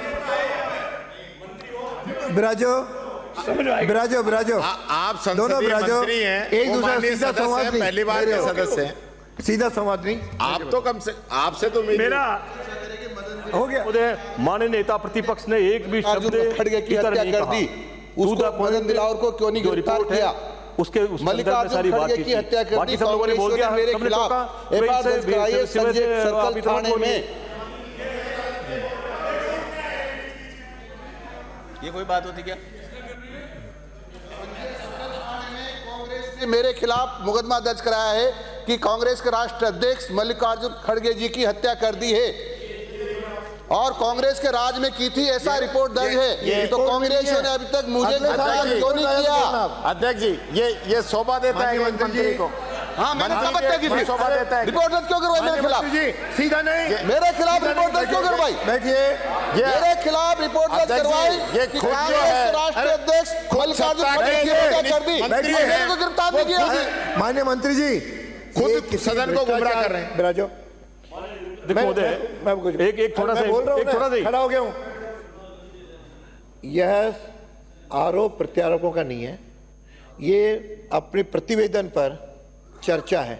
विराजो विराजो विराजो, आप दोनों संसदीय विराजो मंत्री हैं, एक दूसरे माननीय सीधा सदस्य संवाद हैं, नहीं, पहली बार के सदस्य हैं, सीधा संवाद नहीं। आप तो कम से आपसे तो मेरा हो गया। महोदय माननीय नेता प्रतिपक्ष ने एक भी शब्द खड़गे की हत्या कर दी, उसको मदन दिलावर को क्यों नहीं गिरफ्तार किया? उसके मल्लिकार्जुन खड़गे की हत्या कर दी, सब लोगों ने बोल दिया मेरे खिलाफ एफआईआर दर्ज कराइए संजय सर्कल थाने में। ये कोई बात होती क्या? मेरे खिलाफ मुकदमा दर्ज कराया है कि कांग्रेस के राष्ट्रीय अध्यक्ष मल्लिकार्जुन खड़गे जी की हत्या कर दी है और कांग्रेस के राज में की थी, ऐसा रिपोर्ट दर्ज है। तो कांग्रेस ने अभी तक मुझे क्यों नहीं किया? अध्यक्ष जी ये शोभा देता है मंत्री को। हाँ, मैंने कब हत्या की थी? रिपोर्ट दर्ज क्यों करवाई मेरे खिलाफ? सीधा नहीं, मेरे खिलाफ रिपोर्ट दर्ज क्यों करवाई? बैठिए, मेरे खिलाफ रिपोर्ट दर्ज करवाई कि कांग्रेस के राष्ट्रीय अध्यक्ष मल्लिकार्जुन खड़गे की हत्या कर दी, मेरे को गिरफ्तार नहीं किया। माननीय मंत्री जी खुद सदन को गुमराह कर रहे हैं। विराजो, एक थोड़ा सा खड़ा हो गया हूं। यह आरोप प्रत्यारोपों का नहीं है, ये अपने प्रतिवेदन पर चर्चा है।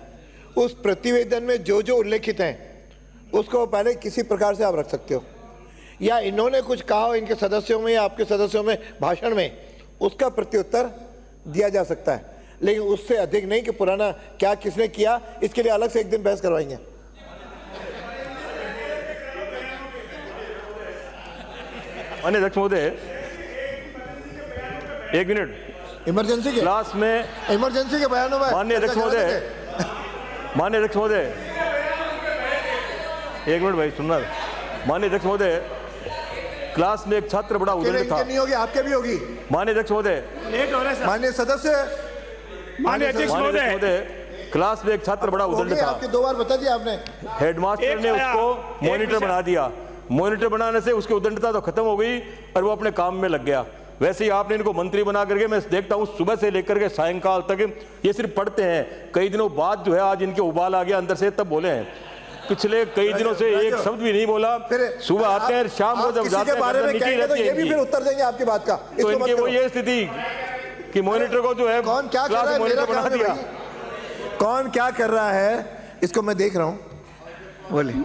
उस प्रतिवेदन में जो जो उल्लेखित हैं उसको पहले किसी प्रकार से आप रख सकते हो, या इन्होंने कुछ कहा हो इनके सदस्यों में या आपके सदस्यों में भाषण में, उसका प्रत्युत्तर दिया जा सकता है, लेकिन उससे अधिक नहीं कि पुराना क्या किसने किया, इसके लिए अलग से एक दिन बहस करवाएंगे। माननीय अध्यक्ष महोदय एक मिनट, इमरजेंसी के क्लास में इमरजेंसी के बयानों में माननीय अध्यक्ष महोदय, माननीय अध्यक्ष महोदय एक मिनट भाई सुनना। माननीय अध्यक्ष महोदय, क्लास में एक छात्र बड़ा उद्दंड था। नहीं होगी, आपके भी होगी। माननीय अध्यक्ष महोदय, माननीय सदस्य, माननीय अध्यक्ष महोदय, क्लास में एक छात्र बड़ा उद्दंड था, आपके 2 बार बता दिया आपने। हेडमास्टर ने उसको मॉनिटर बना दिया, मॉनिटर बनाने से उसकी उद्दंडता तो खत्म हो गई और वो अपने काम में लग गया। वैसे ही आपने इनको मंत्री बना करके, मैं देखता हूं सुबह से लेकर के सायंकाल तक ये सिर्फ पढ़ते हैं। कई दिनों बाद जो है आज इनके उबाल आ गया अंदर से, तब बोले हैं। पिछले कई दिनों से एक शब्द भी नहीं बोला। सुबह आते हैं, शाम को जब जाते हैं बारे में कहेंगे तो ये भी फिर उत्तर देंगे आपकी बात का। तो इनकी वो ये स्थिति कि मॉनिटर को जो है कौन क्या कर रहा है, मॉनिटर बना दिया। कौन क्या कर रहा है इसको मैं देख रहा हूं। बोलिए।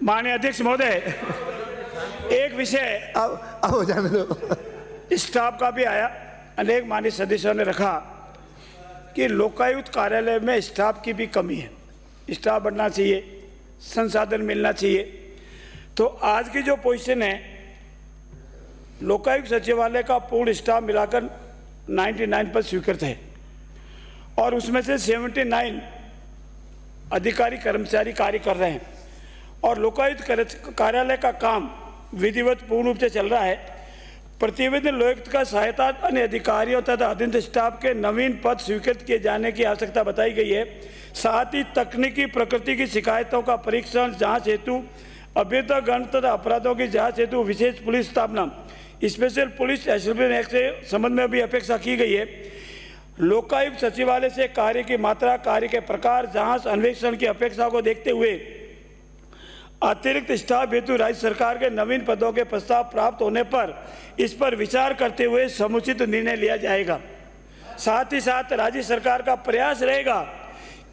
माननीय अध्यक्ष महोदय, एक विषय अब हो जाने दो। स्टाफ का भी आया, अनेक माननीय सदस्यों ने रखा कि लोकायुक्त कार्यालय में स्टाफ की भी कमी है। स्टाफ बढ़ना चाहिए, संसाधन मिलना चाहिए। तो आज की जो पोजीशन है, लोकायुक्त सचिवालय का पूर्ण स्टाफ मिलाकर 99 पद स्वीकृत है और उसमें से 79 अधिकारी कर्मचारी कार्य कर रहे हैं और लोकायुक्त कार्यालय का काम विधिवत पूर्ण रूप से चल रहा है। प्रतिवेदन लोकायुक्त का सहायता अन्य अधिकारियों तथा अधीन स्टाफ के नवीन पद स्वीकृत किए जाने की आवश्यकता बताई गई है। साथ ही तकनीकी प्रकृति की शिकायतों का परीक्षण जांच हेतु अवैध गण तथा अपराधों की जांच हेतु विशेष पुलिस स्थापना स्पेशल पुलिस एसोसिएशन एक्ट के संबंध में भी अपेक्षा की गई है। लोकायुक्त सचिवालय से कार्य की मात्रा, कार्य के प्रकार, जांच अन्वेषण की अपेक्षा को देखते हुए अतिरिक्त स्टाफ हेतु राज्य सरकार के नवीन पदों के प्रस्ताव प्राप्त होने पर इस पर विचार करते हुए समुचित निर्णय लिया जाएगा। साथ ही साथ राज्य सरकार का प्रयास रहेगा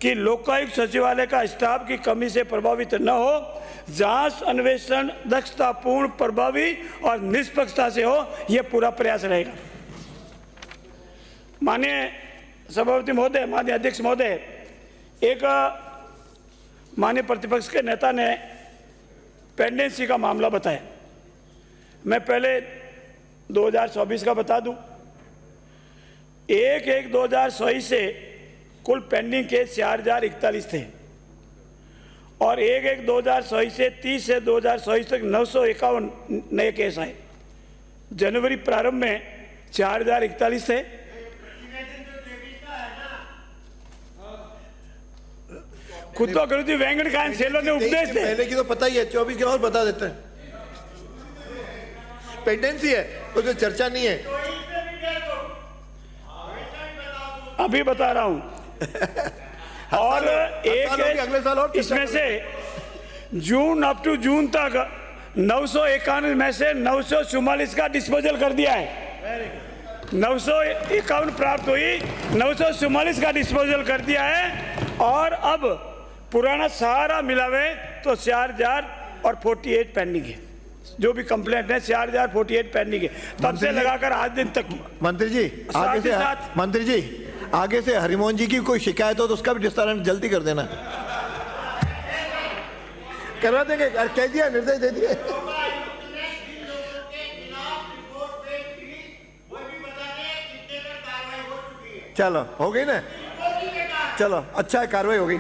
कि लोकायुक्त सचिवालय का स्टाफ की कमी से प्रभावित न हो, जांच अन्वेषण दक्षतापूर्ण, प्रभावी और निष्पक्षता से हो, यह पूरा प्रयास रहेगा। माननीय सभापति महोदय, माननीय अध्यक्ष महोदय, एक माननीय प्रतिपक्ष के नेता ने पेंडेंसी का मामला बताया। मैं पहले 2024 का बता दूं। 1/1/2024 से कुल पेंडिंग केस 4041 थे और 1/1/2024 से 30 से 2024 तक 951 नए केस आए। जनवरी प्रारंभ में 4041 थे। खुद तो गुरुजी वेंकट कायन सेलो ने उपदेश थे। पहले की तो पता ही है, 24 के और बता देते हैं। पेंडेंसी है, उसमें चर्चा नहीं है। अभी बता रहा हूं। और अगले साल और इसमें से जून अप टू जून तक 951 में से 944 का डिस्पोजल कर दिया है। 951 प्राप्त हुई, 944 का डिस्पोजल कर दिया है और अब पुराना सारा मिलावे तो 4048 पेंडिंग है। जो भी कंप्लेंट है 4048 पेंडिंग है, तब से लगाकर आज दिन तक की। मंत्री जी आगे से हरिमोहन जी की कोई शिकायत हो तो उसका भी निस्तारण जल्दी कर देना। करवा देंगे, कह दिया, निर्देश दे दिए। चलो हो गई ना, चलो अच्छा है, कार्रवाई हो गई।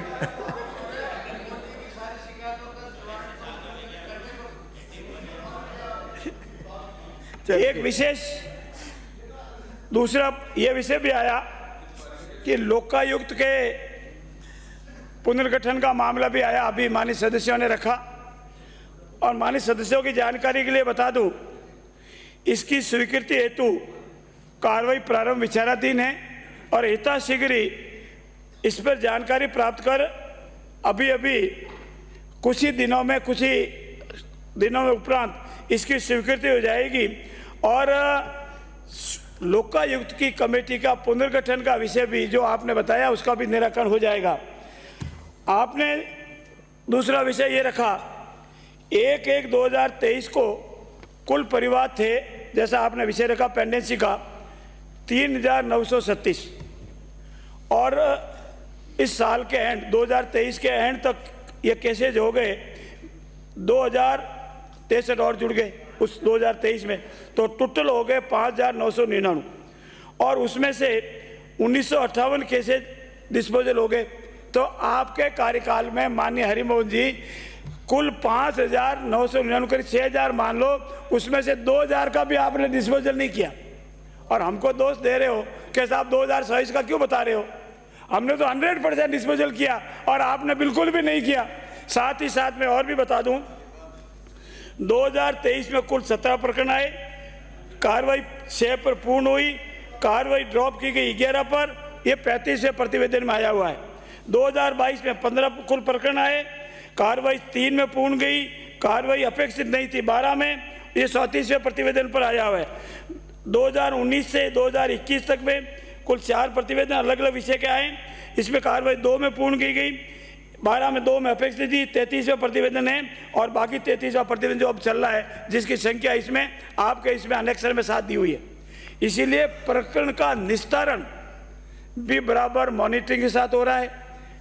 एक विशेष दूसरा यह विषय भी आया कि लोकायुक्त के पुनर्गठन का मामला भी आया, अभी माननीय सदस्यों ने रखा। और माननीय सदस्यों की जानकारी के लिए बता दूं, इसकी स्वीकृति हेतु कार्रवाई प्रारंभ विचाराधीन है और यथाशीघ्र ही इस पर जानकारी प्राप्त कर अभी कुछ ही दिनों में उपरांत इसकी स्वीकृति हो जाएगी और लोकायुक्त की कमेटी का पुनर्गठन का विषय भी जो आपने बताया उसका भी निराकरण हो जाएगा। आपने दूसरा विषय ये रखा, 1/1/2023 को कुल परिवार थे, जैसा आपने विषय रखा पेंडेंसी का, 3936 और इस साल के एंड 2023 के एंड तक ये केसेज हो गए 2063 और जुड़ गए उस 2023 में, तो टोटल हो गए 5999 और उसमें से 1958 केसेज डिस्पोजल हो गए। तो आपके कार्यकाल में माननीय हरिमोहन जी कुल 5999 करीब 6000 मान लो, उसमें से 2000 का भी आपने डिस्पोजल नहीं किया और हमको दोष दे रहे हो कि साहब 2027 का क्यों बता रहे हो। हमने तो 100% डिस्पोजल किया और आपने बिल्कुल भी नहीं किया। साथ ही साथ में और भी बता दूं, 2023 में कुल 17 प्रकरण आए, कार्रवाई 6 पर पूर्ण हुई, कार्रवाई ड्रॉप की गई 11 पर, ये 35वें प्रतिवेदन में आया हुआ है। 2022 में 15 कुल प्रकरण आए, कार्रवाई 3 में पूर्ण गई, कार्रवाई अपेक्षित नहीं थी 12 में, ये 34वें प्रतिवेदन पर आया हुआ है। 2019 से 2021 तक में कुल 4 प्रतिवेदन अलग अलग विषय के आए, इसमें कार्रवाई 2 में पूर्ण की गई, 12 में 2 में अपेक्षित थी, 33वें प्रतिवेदन है और बाकी 33वां प्रतिवेदन जो अब चल रहा है जिसकी संख्या इसमें आपके इसमें अनेक्सर में साथ दी हुई है। इसीलिए प्रकरण का निस्तारण भी बराबर मॉनिटरिंग के साथ हो रहा है,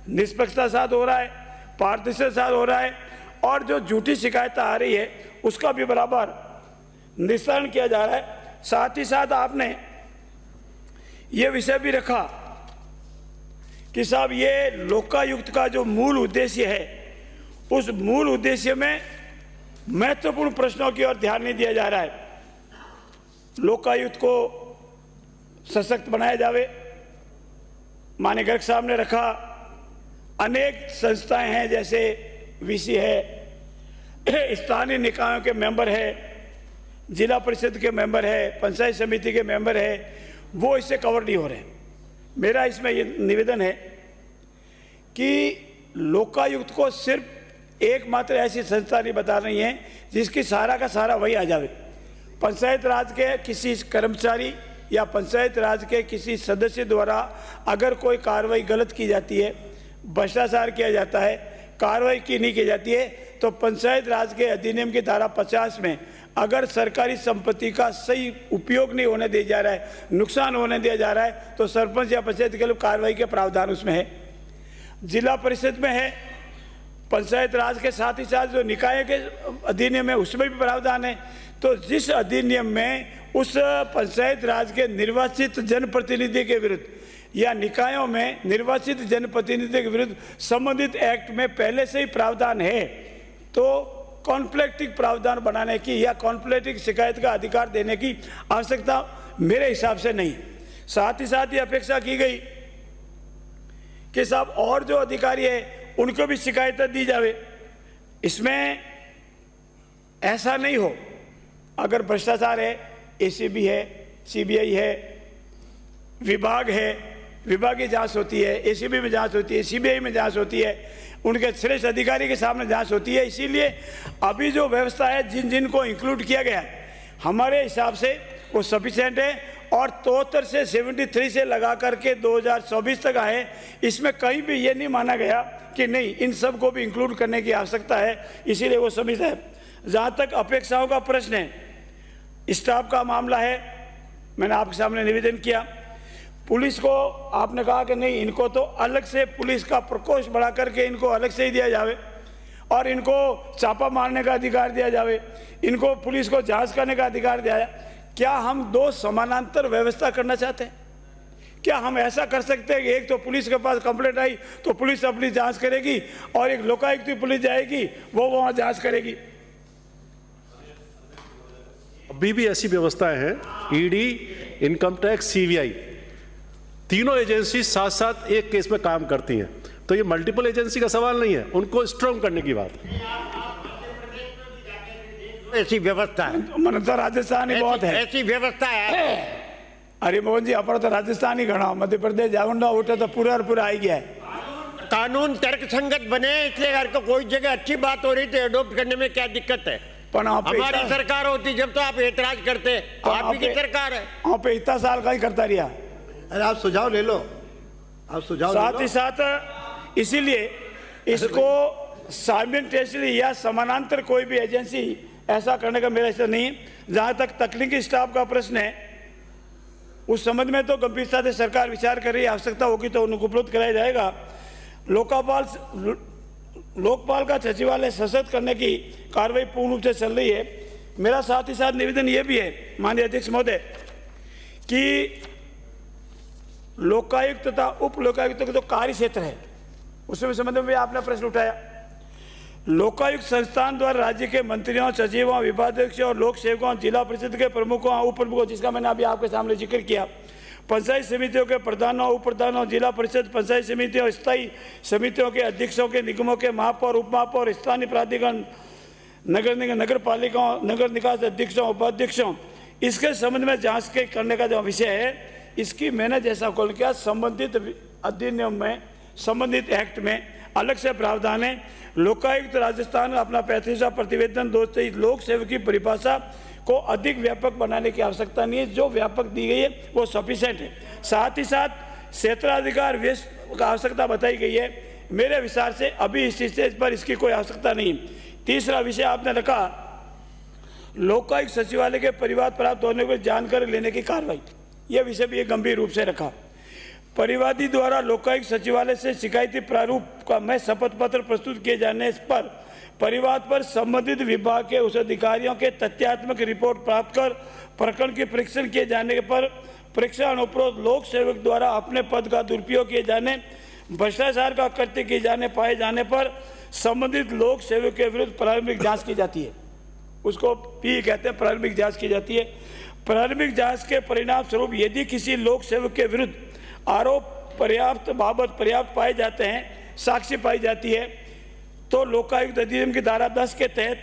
निष्पक्षता साथ हो रहा है पारदर्शिता के साथ हो रहा है और जो झूठी शिकायत आ रही है उसका भी बराबर निस्तारण किया जा रहा है। साथ ही साथ आपने ये विषय भी रखा कि साहब ये लोकायुक्त का जो मूल उद्देश्य है उस मूल उद्देश्य में महत्वपूर्ण प्रश्नों की ओर ध्यान नहीं दिया जा रहा है। लोकायुक्त को सशक्त बनाया जावे। माननीय गर्ग साहब ने रखा अनेक संस्थाएं हैं जैसे वीसी है, स्थानीय निकायों के मेंबर है, जिला परिषद के मेंबर है, पंचायत समिति के मेंबर है, वो इससे कवर नहीं हो रहे। मेरा इसमें ये निवेदन है कि लोकायुक्त को सिर्फ एकमात्र ऐसी संस्था नहीं बता रही है जिसकी सारा का सारा वही आ जावे। पंचायत राज के किसी कर्मचारी या पंचायत राज के किसी सदस्य द्वारा अगर कोई कार्रवाई गलत की जाती है, भ्रष्टाचार किया जाता है, कार्रवाई की नहीं की जाती है, तो पंचायत राज के अधिनियम की धारा 50 में अगर सरकारी संपत्ति का सही उपयोग नहीं होने दिया जा रहा है, नुकसान होने दिया जा रहा है, तो सरपंच या पंचायत के लिए कार्रवाई के प्रावधान उसमें है। जिला परिषद में है, पंचायत राज के साथ ही साथ जो निकाय के अधिनियम है उसमें भी प्रावधान है। तो जिस अधिनियम में उस पंचायत राज के निर्वाचित जनप्रतिनिधि के विरुद्ध या निकायों में निर्वाचित जनप्रतिनिधि के विरुद्ध संबंधित एक्ट में पहले से ही प्रावधान है, तो कॉन्फ्लिक्टिंग प्रावधान बनाने की या कॉन्फ्लिक्टिंग शिकायत का अधिकार देने की आवश्यकता मेरे हिसाब से नहीं। साथ ही साथ ये अपेक्षा की गई कि साहब और जो अधिकारी है उनको भी शिकायतें दी जावे। इसमें ऐसा नहीं हो, अगर भ्रष्टाचार है, एसीबी है, सीबीआई है, विभाग है, विभाग की जांच होती है, एसीबी में जांच होती है, सीबीआई में जांच होती है, उनके श्रेष्ठ अधिकारी के सामने जांच होती है। इसीलिए अभी जो व्यवस्था है जिन जिन को इंक्लूड किया गया है हमारे हिसाब से वो सफिशिएंट है और 73 से 73 से लगा करके 2024 तक आए, इसमें कहीं भी ये नहीं माना गया कि नहीं इन सब को भी इंक्लूड करने की आवश्यकता है, इसीलिए वो सभी है। जहाँ तक अपेक्षाओं का प्रश्न है, स्टाफ का मामला है, मैंने आपके सामने निवेदन किया। पुलिस को आपने कहा कि नहीं इनको तो अलग से पुलिस का प्रकोष्ठ बढ़ा करके इनको अलग से ही दिया जावे और इनको छापा मारने का अधिकार दिया जावे, इनको पुलिस को जांच करने का अधिकार दिया जाए। क्या हम दो समानांतर व्यवस्था करना चाहते हैं? क्या हम ऐसा कर सकते हैं कि एक तो पुलिस के पास कंप्लेंट आई तो पुलिस अपनी जांच करेगी और एक लोकायुक्त पुलिस जाएगी वो वहां जांच करेगी? अभी भी ऐसी व्यवस्थाएं हैं, ईडी, इनकम टैक्स, सीबीआई, तीनों एजेंसी साथ साथ एक केस में काम करती हैं। तो ये मल्टीपल एजेंसी का सवाल नहीं है, उनको स्ट्रॉन्ग करने की बात है। ऐसी व्यवस्था है, मन तो राजस्थान ही बहुत है, ऐसी व्यवस्था है। अरे मोहन जी अपन तो राजस्थान ही घना, मध्य प्रदेश जाऊंगा उठे तो पूरा पूरा आई गया है। कानून तर्कसंगत बने, इसलिए अगर तो कोई जगह अच्छी बात हो रही तो एडोप्ट करने में क्या दिक्कत है? हमारी सरकार होती जब तो आप एतराज करते, तो आप ही की सरकार है। वहाँ पे इतना साल का ही करता रहा। अरे आप सुझाव ले लो, आप सुझाव साथ ही साथ इसीलिए इसको साइमल्टेनियसली या समानांतर कोई भी एजेंसी ऐसा करने का मेरा इच्छा नहीं। जहां तक तकनीकी स्टाफ का प्रश्न है उस संबंध में तो गंभीरता से सरकार विचार कर रही है, आवश्यकता होगी तो उनको उपलब्ध कराया जाएगा। लोकपाल का सचिवालय सशक्त करने की कार्रवाई पूर्ण रूप से चल रही है। मेरा साथ ही साथ निवेदन ये भी है माननीय अध्यक्ष महोदय कि लोकायुक्त तथा उप लोकायुक्त का जो कार्य क्षेत्र है उसमें संबंध में भी आपने प्रश्न उठाया। लोकायुक्त संस्थान द्वारा राज्य के मंत्रियों, सचिवों, विभागाध्यक्षों और लोक सेवकों, जिला परिषद के प्रमुखों, उप प्रमुखों, जिसका मैंने अभी आपके सामने जिक्र किया, पंचायत समितियों के प्रधानों, उप प्रधानों, जिला परिषद, पंचायत समितियों, स्थायी समितियों के अध्यक्षों के, निगमों के महापौर, उप महापौर, स्थानीय प्राधिकरण, नगर निगम, नगर पालिकाओं, नगर निकाय अध्यक्षों, उपाध्यक्षों, इसके संबंध में जांच के करने का जो विषय है इसकी मैंने जैसा कॉल किया संबंधित अधिनियम में, संबंधित एक्ट में अलग से प्रावधान है। लोकायुक्त राजस्थान अपना 35वां प्रतिवेदन 2023 लोक सेवक की परिभाषा को अधिक व्यापक बनाने की आवश्यकता नहीं है, जो व्यापक दी गई है वो सफिशिएंट है। साथ ही साथ क्षेत्राधिकार का आवश्यकता बताई गई है। मेरे विचार से अभी इस स्टेज पर इसकी कोई आवश्यकता नहीं। तीसरा विषय आपने रखा लोकायुक्त सचिवालय के परिवार प्राप्त होने को जानकारी लेने की कार्रवाई, यह विषय भी गंभीर रूप से रखा। परिवादी द्वारा लोकायुक्त सचिवालय से शिकायती प्रारूप का में शपथ पत्र प्रस्तुत किए जाने पर परिवाद पर संबंधित विभाग के उस अधिकारियों के तथ्यात्मक रिपोर्ट प्राप्त कर प्रकरण के परीक्षण किए जाने पर परीक्षण उपरोक्त लोक सेवक द्वारा अपने पद का दुरुपयोग किए जाने, भ्रष्टाचार का कृत्य किए जाने पाए जाने पर संबंधित लोक सेवक के विरुद्ध प्रारंभिक जांच की जाती है। उसको पी कहते हैं, प्रारंभिक जांच की जाती है। प्रारंभिक जांच के परिणाम स्वरूप यदि किसी लोक सेवक के विरुद्ध आरोप पर्याप्त पाए जाते हैं, साक्ष्य पाई जाती है, तो लोकायुक्त अधिनियम की धारा 10 के तहत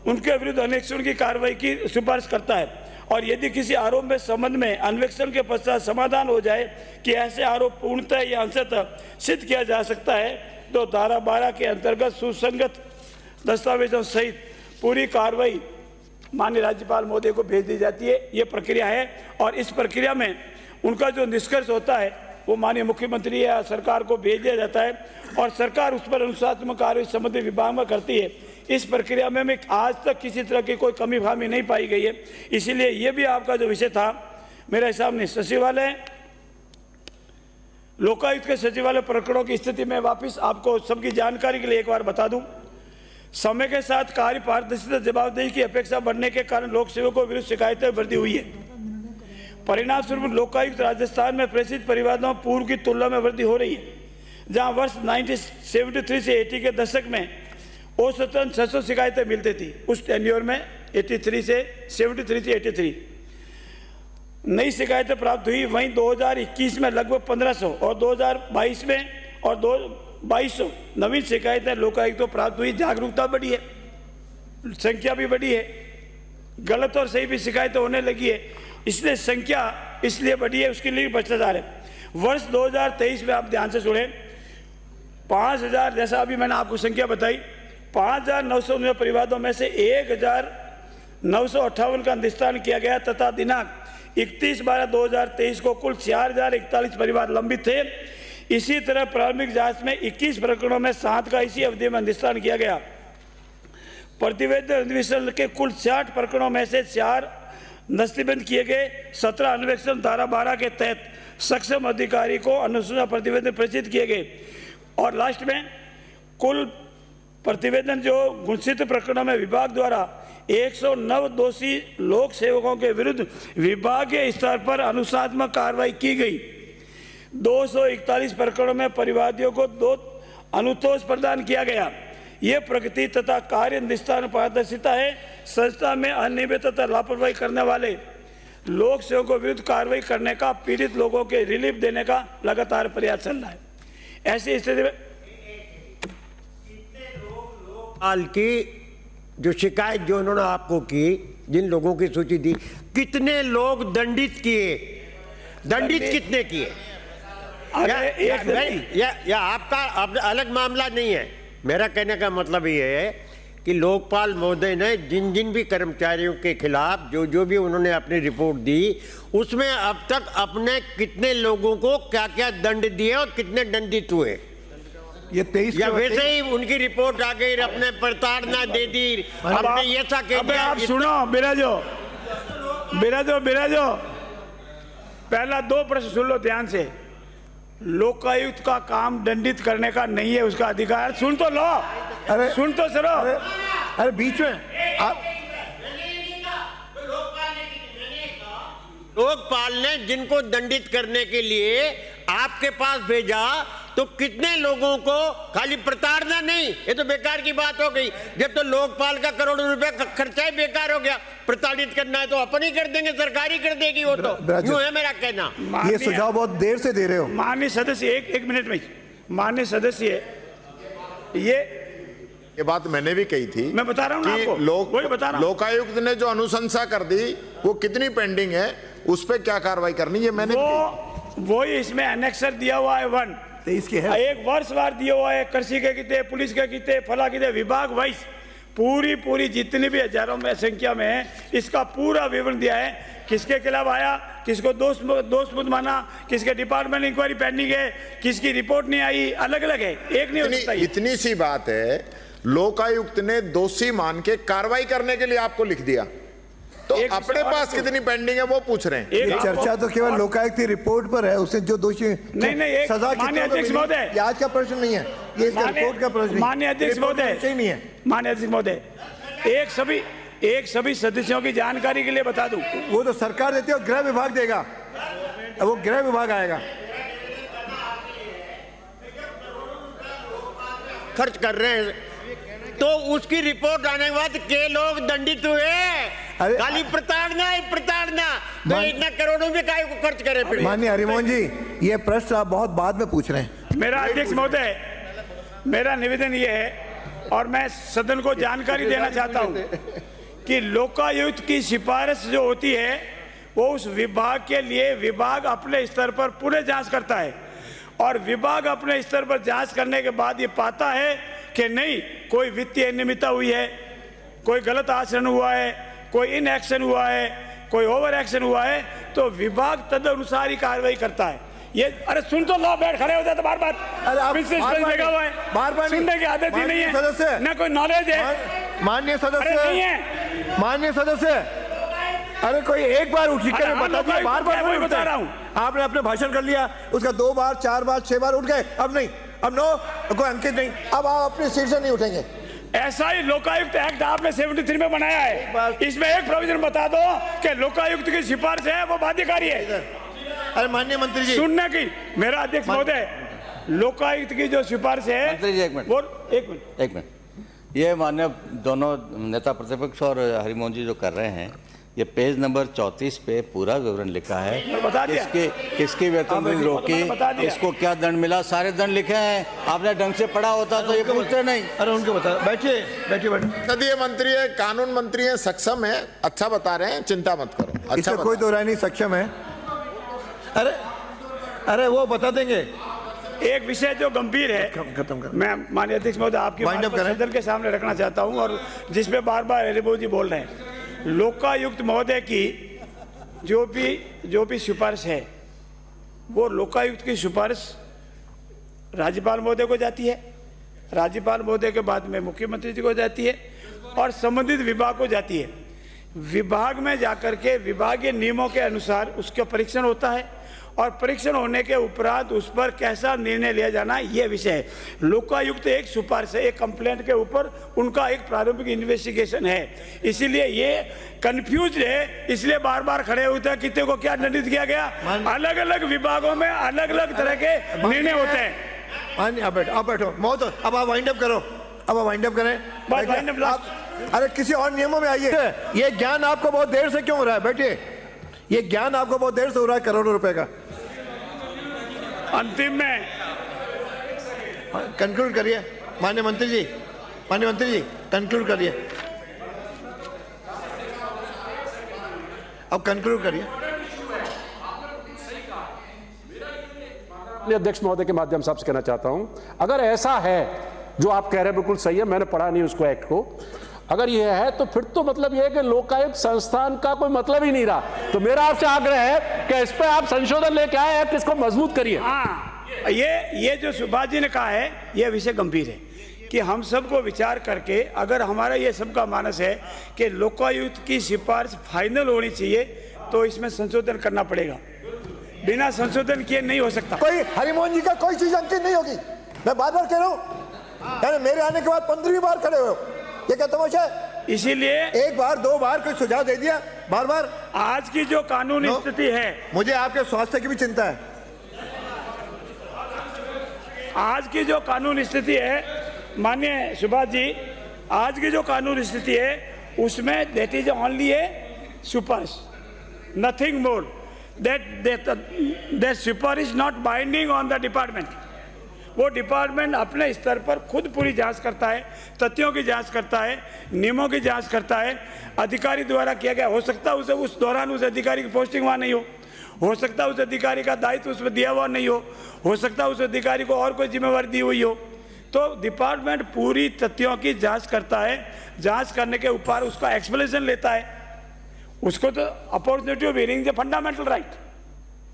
उनके विरुद्ध अन्वेषण की कार्रवाई की सिफारिश करता है। और यदि किसी आरोप में संबंध में अन्वेषण के पश्चात समाधान हो जाए कि ऐसे आरोप पूर्णतः या अंशतः सिद्ध किया जा सकता है, तो धारा 12 के अंतर्गत सुसंगत दस्तावेजों सहित पूरी कार्रवाई माननीय राज्यपाल महोदय को भेज दी जाती है। ये प्रक्रिया है और इस प्रक्रिया में उनका जो निष्कर्ष होता है वो माननीय मुख्यमंत्री या सरकार को भेज दिया जाता है और सरकार उस पर अनुशासनात्मक कार्रवाई संबंधित विभाग में करती है। इस प्रक्रिया में आज तक किसी तरह की कोई कमी खामी नहीं पाई गई है। इसीलिए ये भी आपका जो विषय था, मेरे हिसाब में सचिवालय, लोकायुक्त के सचिवालय प्रकरणों की स्थिति में वापस आपको सबकी जानकारी के लिए एक बार बता दूं। समय के साथ कार्य पारदर्शिता जवाबदेही की अपेक्षा बढ़ने के कारण लोक सेवकों के विरुद्ध शिकायतें वृद्धि हुई है। परिणाम स्वरूप लोकायुक्त राजस्थान में प्रेषित परिवादों पूर्व की तुलना में वृद्धि हो रही है। जहां वर्ष 1973 से 80 के दशक में औसतन 600 शिकायतें मिलती थी, उस टेन्योर में 73 से 83 नई शिकायतें प्राप्त हुई। वहीं 2021 में लगभग 1500 और 2022 में और 2200 नवीन शिकायतें लोकायुक्त को प्राप्त हुई। जागरूकता बढ़ी है, संख्या भी बढ़ी है, गलत और सही भी शिकायतें होने लगी है, इसलिए संख्या इसलिए बढ़ी है, उसके लिए भ्रष्टाचार है। वर्ष 2023 में आप ध्यान से सुने, 5000, जैसा अभी मैंने आपको संख्या बताई, 5919 परिवादों में से 1958 का निस्तारण किया गया तथा दिनांक 31/12/2023 को कुल 4041 परिवाद लंबित थे। इसी तरह प्रारंभिक जांच में 21 प्रकरणों में 7 का इसी अवधि में निस्तारण किया गया। प्रतिवेदन अन्वेषण के कुल 60 प्रकरणों में से 4 नस्तीबंद किए गए। 17 अन्वेषण धारा 12 के तहत सक्षम अधिकारी को अनुसूचना प्रतिवेदन प्रेषित किए गए और लास्ट में कुल प्रतिवेदन जो घोषित प्रकरणों में विभाग द्वारा 109 दोषी लोक सेवकों के विरुद्ध विभागीय स्तर पर अनुशासनात्मक कार्रवाई की गई। 241 प्रकरणों में परिवादियों को 2 अनुतोष प्रदान किया गया। ये प्रगति तथा कार्य निष्ठान पारदर्शिता है। संस्था में अनियमित तथा लापरवाही करने वाले लोक सेवकों के विरुद्ध कार्रवाई करने का, पीड़ित लोगों के रिलीफ देने का लगातार प्रयास चल रहा है। ऐसी स्थिति में हाल की जो शिकायत जो उन्होंने आपको की, जिन लोगों की सूची दी, कितने लोग दंडित किए, दंडित कितने किए? या आपका अलग मामला नहीं है। मेरा कहने का मतलब ये है कि लोकपाल महोदय ने जिन जिन भी कर्मचारियों के खिलाफ जो भी उन्होंने अपनी रिपोर्ट दी, उसमें अब तक अपने कितने लोगों को क्या क्या दंड दिए और कितने दंडित हुए, ये 23 या वैसे ही उनकी रिपोर्ट आ गई, अपने प्रताड़ना दे दी, आपने ये सा कह दिया। आप सुनो बिराजो, पहला 2 प्रश्न सुन लो ध्यान से। लोकायुक्त का काम दंडित करने का नहीं है, उसका अधिकार। सुन तो लो, अरे सुन तो सरो, अरे बीच में आप लोकपाल ने जिनको दंडित करने के लिए आपके पास भेजा, तो कितने लोगों को, खाली प्रताड़ना नहीं, ये तो बेकार की बात हो गई। जब तो लोकपाल का करोड़ों रुपए का खर्चा ही बेकार हो गया, प्रताड़ित करना है तो अपन ही कर देंगे, सरकार ही कर देगी। वो तो यूं है मेरा कहना। ये सुझाव बहुत देर से दे रहे हो। माननीय सदस्य, एक मिनट में, माननीय सदस्य, ये बात मैंने भी कही थी, मैं बता रहा हूँ आपको, वही बता रहा हूँ। लोकायुक्त ने जो अनुशंसा कर दी वो कितनी पेंडिंग है, उस पर क्या कार्रवाई करनी है, मैंने वो इसमें एनेक्सर दिया हुआ है 1, इसके है एक वर्षवार दिया हुआ है, कृषि के कितने, पुलिस के कितने, फला कितने, विभाग वाइज पूरी जितनी भी हजारों में संख्या में है, इसका पूरा विवरण दिया है। किसके खिलाफ आया, किसको दोषमुक्त माना, किसके डिपार्टमेंट इंक्वायरी पेंडिंग है, किसकी रिपोर्ट नहीं आई, अलग अलग है, एक नहीं हो सकता। इतनी सी बात है, लोकायुक्त ने दोषी मान के कार्रवाई करने के लिए आपको लिख दिया, तो अपने पास कितनी पेंडिंग है वो पूछ रहे हैं। ये चर्चा तो केवल लोकायुक्त की रिपोर्ट पर है, उससे जो दोषी नहीं, सजा माननीय अध्यक्ष महोदय, ये आज का प्रश्न नहीं है, ये इसका रिपोर्ट का प्रश्न। माननीय अध्यक्ष महोदय नहीं है। माननीय अध्यक्ष महोदय, एक सभी सदस्यों की जानकारी के लिए बता दूं, वो तो सरकार देती है, गृह विभाग देगा, वो गृह विभाग आएगा। खर्च कर रहे हैं तो उसकी रिपोर्ट आने के बाद के लोग दंडित हुए। खाली प्रताड़ना तो इतना करोड़ों में काय को खर्च करे फिर। माननीय हरिमोहन जी, ये प्रश्न आप बहुत बाद में पूछ रहे हैं। मेरा अध्यक्ष महोदय, मेरा निवेदन ये है और मैं सदन को जानकारी देना चाहता हूं कि लोकायुक्त की सिफारिश जो होती है वो उस विभाग के लिए विभाग अपने स्तर पर पूरे जांच करता है और विभाग अपने स्तर पर जांच करने के बाद ये पाता है कि नहीं कोई वित्तीय अनियमितता हुई है, कोई गलत आचरण हुआ है, कोई इन एक्शन हुआ है, कोई ओवर एक्शन हुआ है, तो विभाग तदनुसार ही कार्रवाई करता है। ये अरे सुन तो लो, बैठ खड़े हो जाते बार बार, अरे आप बार सुनने की आदत ही नहीं है, सदस्य ना कोई नॉलेज है। माननीय सदस्य नहीं है, माननीय सदस्य, अरे कोई एक बार उठ कर बता दिया, बार बार बता रहा हूँ। आपने अपने भाषण कर लिया, उसका 2 बार 4 बार 6 बार उठ गए, अब नहीं, अब नो, कोई अंकित नहीं, अब आप अपनी सीट से नहीं उठेंगे। ऐसा ही लोकायुक्त एक्ट आपने 73 में बनाया है, इसमें एक प्रोविजन बता दो कि लोकायुक्त की सिफारिश है वो बाध्यकारी है। अरे माननीय मंत्री जी, सुनने की, मेरा अध्यक्ष महोदय, लोकायुक्त की जो सिफारिश है, मंत्री जी एक मिनट, ये माननीय दोनों नेता प्रतिपक्ष और हरिमोहन जी जो कर रहे हैं, ये पेज नंबर 34 पे पूरा विवरण लिखा है, किसकी वेतन वृद्धि रोकी, इसको क्या दंड मिला, सारे दंड लिखे हैं। आपने ढंग से पढ़ा होता तो ये पूछते नहीं। अरे उनको बता, बैठिए बैठिए बैठिए। संसदीय मंत्री है, कानून मंत्री है, सक्षम है, अच्छा बता रहे हैं, चिंता मत करो। अच्छा, कोई दो राय नहीं, सक्षम है। अरे वो बता देंगे। एक विषय जो गंभीर है, खत्म कर, मैं माननीय अध्यक्ष महोदय आपकी बात को सदन के सामने रखना चाहता हूं और जिसपे बार बार हरिबोध जी बोल रहे हैं, लोकायुक्त महोदय की जो भी सिफारिश है वो लोकायुक्त की सिफारिश राज्यपाल महोदय को जाती है, राज्यपाल महोदय के बाद में मुख्यमंत्री जी को जाती है और संबंधित विभाग को जाती है। विभाग में जाकर के विभागीय नियमों के अनुसार उसका परीक्षण होता है और परीक्षण होने के उपरांत उस पर कैसा निर्णय लिया जाना ये विषय है। लोकायुक्त एक सिफारिश है, एक कंप्लेंट के ऊपर उनका एक प्रारंभिक इन्वेस्टिगेशन है, इसीलिए ये कंफ्यूज है, इसलिए बार बार खड़े होते हैं कितने को क्या दंडित किया गया। अलग अलग विभागों में अलग अलग तरह के निर्णय होते हैं। आप बैठो महोदय, अब आप वाइंड अप करो, अब आप वाइंड अप करें। अरे किसी और नियमों में आइए। ये ज्ञान आपको बहुत देर से क्यों हो रहा है? बैठिए। ये ज्ञान आपको बहुत देर से हो रहा है करोड़ों रुपए का। अंतिम में कंक्लूड करिए माननीय मंत्री जी, कंक्लूड करिए, अब कंक्लूड करिए। अध्यक्ष महोदय के माध्यम से आपसे कहना चाहता हूं, अगर ऐसा है जो आप कह रहे हैं बिल्कुल सही है, मैंने पढ़ा नहीं उसको एक्ट को, अगर ये है तो फिर तो मतलब ये है कि लोकायुक्त संस्थान का कोई मतलब ही नहीं रहा। तो मेरा आपसे आग्रह है कि इस पे आप संशोधन लेके आए, एक्ट इसको मजबूत करिए। हाँ, ये जो सुभाष जी ने कहा है ये विषय गंभीर है कि हम सबको विचार करके, अगर हमारा ये सबका मानस है कि लोकायुक्त की सिफारिश फाइनल होनी चाहिए तो इसमें संशोधन करना पड़ेगा, बिना संशोधन किए नहीं हो सकता। कोई हरिमोहन जी का कोई चीज अंकित नहीं होगी, मैं बार बार कह रहा हूँ। मेरे आने के बाद 15वीं बार खड़े हो, ये क्या तमाशा है? इसीलिए एक बार 2 बार कोई सुझाव दे दिया, बार बार। आज की जो कानूनी स्थिति है, मुझे आपके स्वास्थ्य की भी चिंता है। आज की जो कानूनी स्थिति है माननीय सुभाष जी, आज की जो कानूनी स्थिति है उसमें दैट इज ओनली ए सिफारिश, नथिंग मोर, दैट सिफारिश not binding on the department. वो डिपार्टमेंट अपने स्तर पर खुद पूरी जांच करता है, तथ्यों की जांच करता है, नियमों की जांच करता है, अधिकारी द्वारा किया गया। हो सकता है उस दौरान उस अधिकारी की पोस्टिंग वहाँ नहीं हो सकता है उस अधिकारी का दायित्व उसमें दिया हुआ नहीं हो सकता है उस अधिकारी को और कोई जिम्मेवारी दी हुई हो। तो डिपार्टमेंट पूरी तथ्यों की जांच करता है, जांच करने के ऊपर उसका एक्सप्लेनेशन लेता है। उसको तो opportunity of hearing the fundamental right,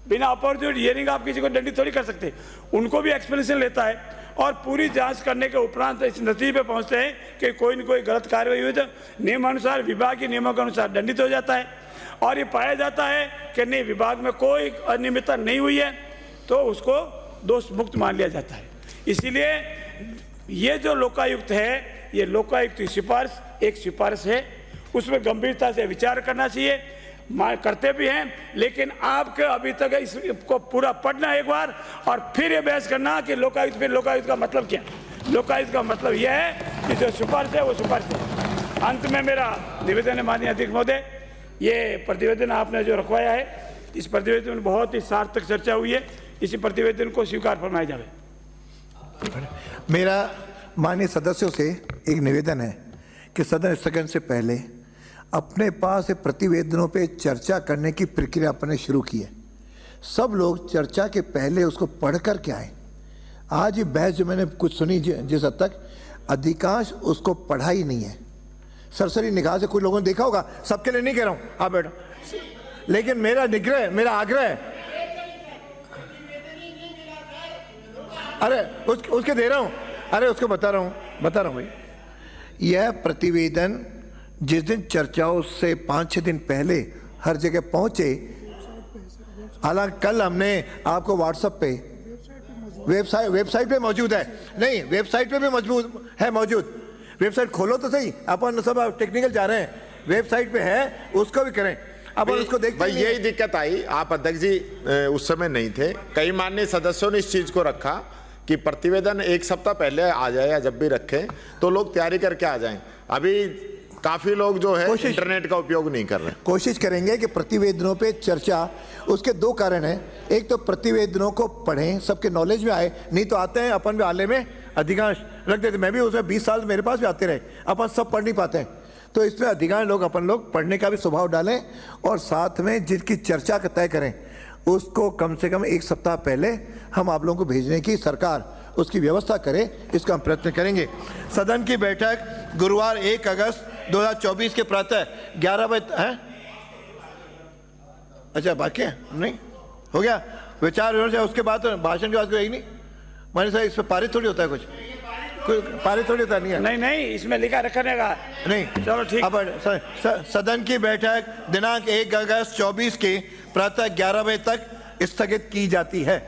बिना अपॉर्चुनिटी हियरिंग आप किसी को दंडित थोड़ी कर सकते, उनको भी एक्सप्लेनेशन लेता है और पूरी जांच करने के उपरांत इस नतीजे पे पहुंचते हैं कि कोई न कोई गलत कार्रवाई हुई तो नियमानुसार, विभाग के नियमों के अनुसार दंडित हो जाता है। और ये पाया जाता है कि नहीं, विभाग में कोई अनियमितता नहीं हुई है, तो उसको दोष मुक्त मान लिया जाता है। इसीलिए ये जो लोकायुक्त है, ये लोकायुक्त की सिफारिश एक सिफारिश है, उसमें गंभीरता से विचार करना चाहिए, करते भी हैं, लेकिन आपके अभी तक इसको पूरा पढ़ना एक बार और फिर ये बहस करना कि लोकायुक्त, फिर लोकायुक्त का मतलब क्या। लोकायुक्त का मतलब यह है कि जो सिफारिश है वो सिफारिश है। अंत में मेरा निवेदन है माननीय अध्यक्ष महोदय, ये प्रतिवेदन आपने जो रखवाया है, इस प्रतिवेदन में बहुत ही सार्थक चर्चा हुई है, इसी प्रतिवेदन को स्वीकार फरमाया जाए। मेरा माननीय सदस्यों से एक निवेदन है कि सदन स्थगन से पहले अपने पास प्रतिवेदनों पे चर्चा करने की प्रक्रिया अपने शुरू की है। सब लोग चर्चा के पहले उसको पढ़ कर के आए। आज ये बहस जो मैंने कुछ सुनी, जिस हद तक अधिकांश उसको पढ़ा ही नहीं है, सरसरी निगाह से कुछ लोगों ने देखा होगा, सबके लिए नहीं कह रहा हूँ, हाँ बेटा, लेकिन मेरा निग्रह, मेरा आग्रह है, अरे उसके दे रहा हूँ, अरे उसको बता रहा हूँ भाई, यह प्रतिवेदन जिस दिन चर्चाओं से 5-6 दिन पहले हर जगह पहुंचे, हालांकि कल हमने आपको व्हाट्सएप पे, वेबसाइट पे मौजूद है, नहीं वेबसाइट पे भी मौजूद, वेबसाइट खोलो तो सही, अपन सब टेक्निकल जा रहे हैं, वेबसाइट पे है, उसको भी करें, अपन उसको देखते भाई। यही दिक्कत आई, आप अध्यक्ष जी उस समय नहीं थे, कई माननीय सदस्यों ने इस चीज को रखा कि प्रतिवेदन एक सप्ताह पहले आ जाए या जब भी रखें तो लोग तैयारी करके आ जाएं। अभी काफी लोग जो है इंटरनेट का उपयोग नहीं कर रहे। कोशिश करेंगे कि प्रतिवेदनों पे चर्चा, उसके 2 कारण हैं, एक तो प्रतिवेदनों को पढ़ें, सबके नॉलेज में आए, नहीं तो आते हैं अपन भी आले में अधिकांश रख देते, मैं भी उसमें 20 साल मेरे पास भी आते रहे, अपन सब पढ़ नहीं पाते हैं, तो इसमें अधिकांश लोग अपन लोग पढ़ने का भी स्वभाव डालें और साथ में जिसकी चर्चा का तय करें उसको कम से कम 1 सप्ताह पहले हम आप लोगों को भेजने की सरकार उसकी व्यवस्था करे, इसका हम प्रयत्न करेंगे। सदन की बैठक गुरुवार 1 अगस्त 2024 के प्रातः 11 बजे है। अच्छा बाकी है नहीं हो गया विचार विमर्श, उसके बाद तो भाषण के बाद कोई नहीं मानी साहब, इस पर पारित थोड़ी होता है, कुछ पारित थोड़ी होता नहीं है। नहीं इसमें लिखा रखने का नहीं, चलो ठीक। अब सदन की बैठक दिनांक 1 अगस्त 24 के प्रातः 11 बजे तक स्थगित की जाती है।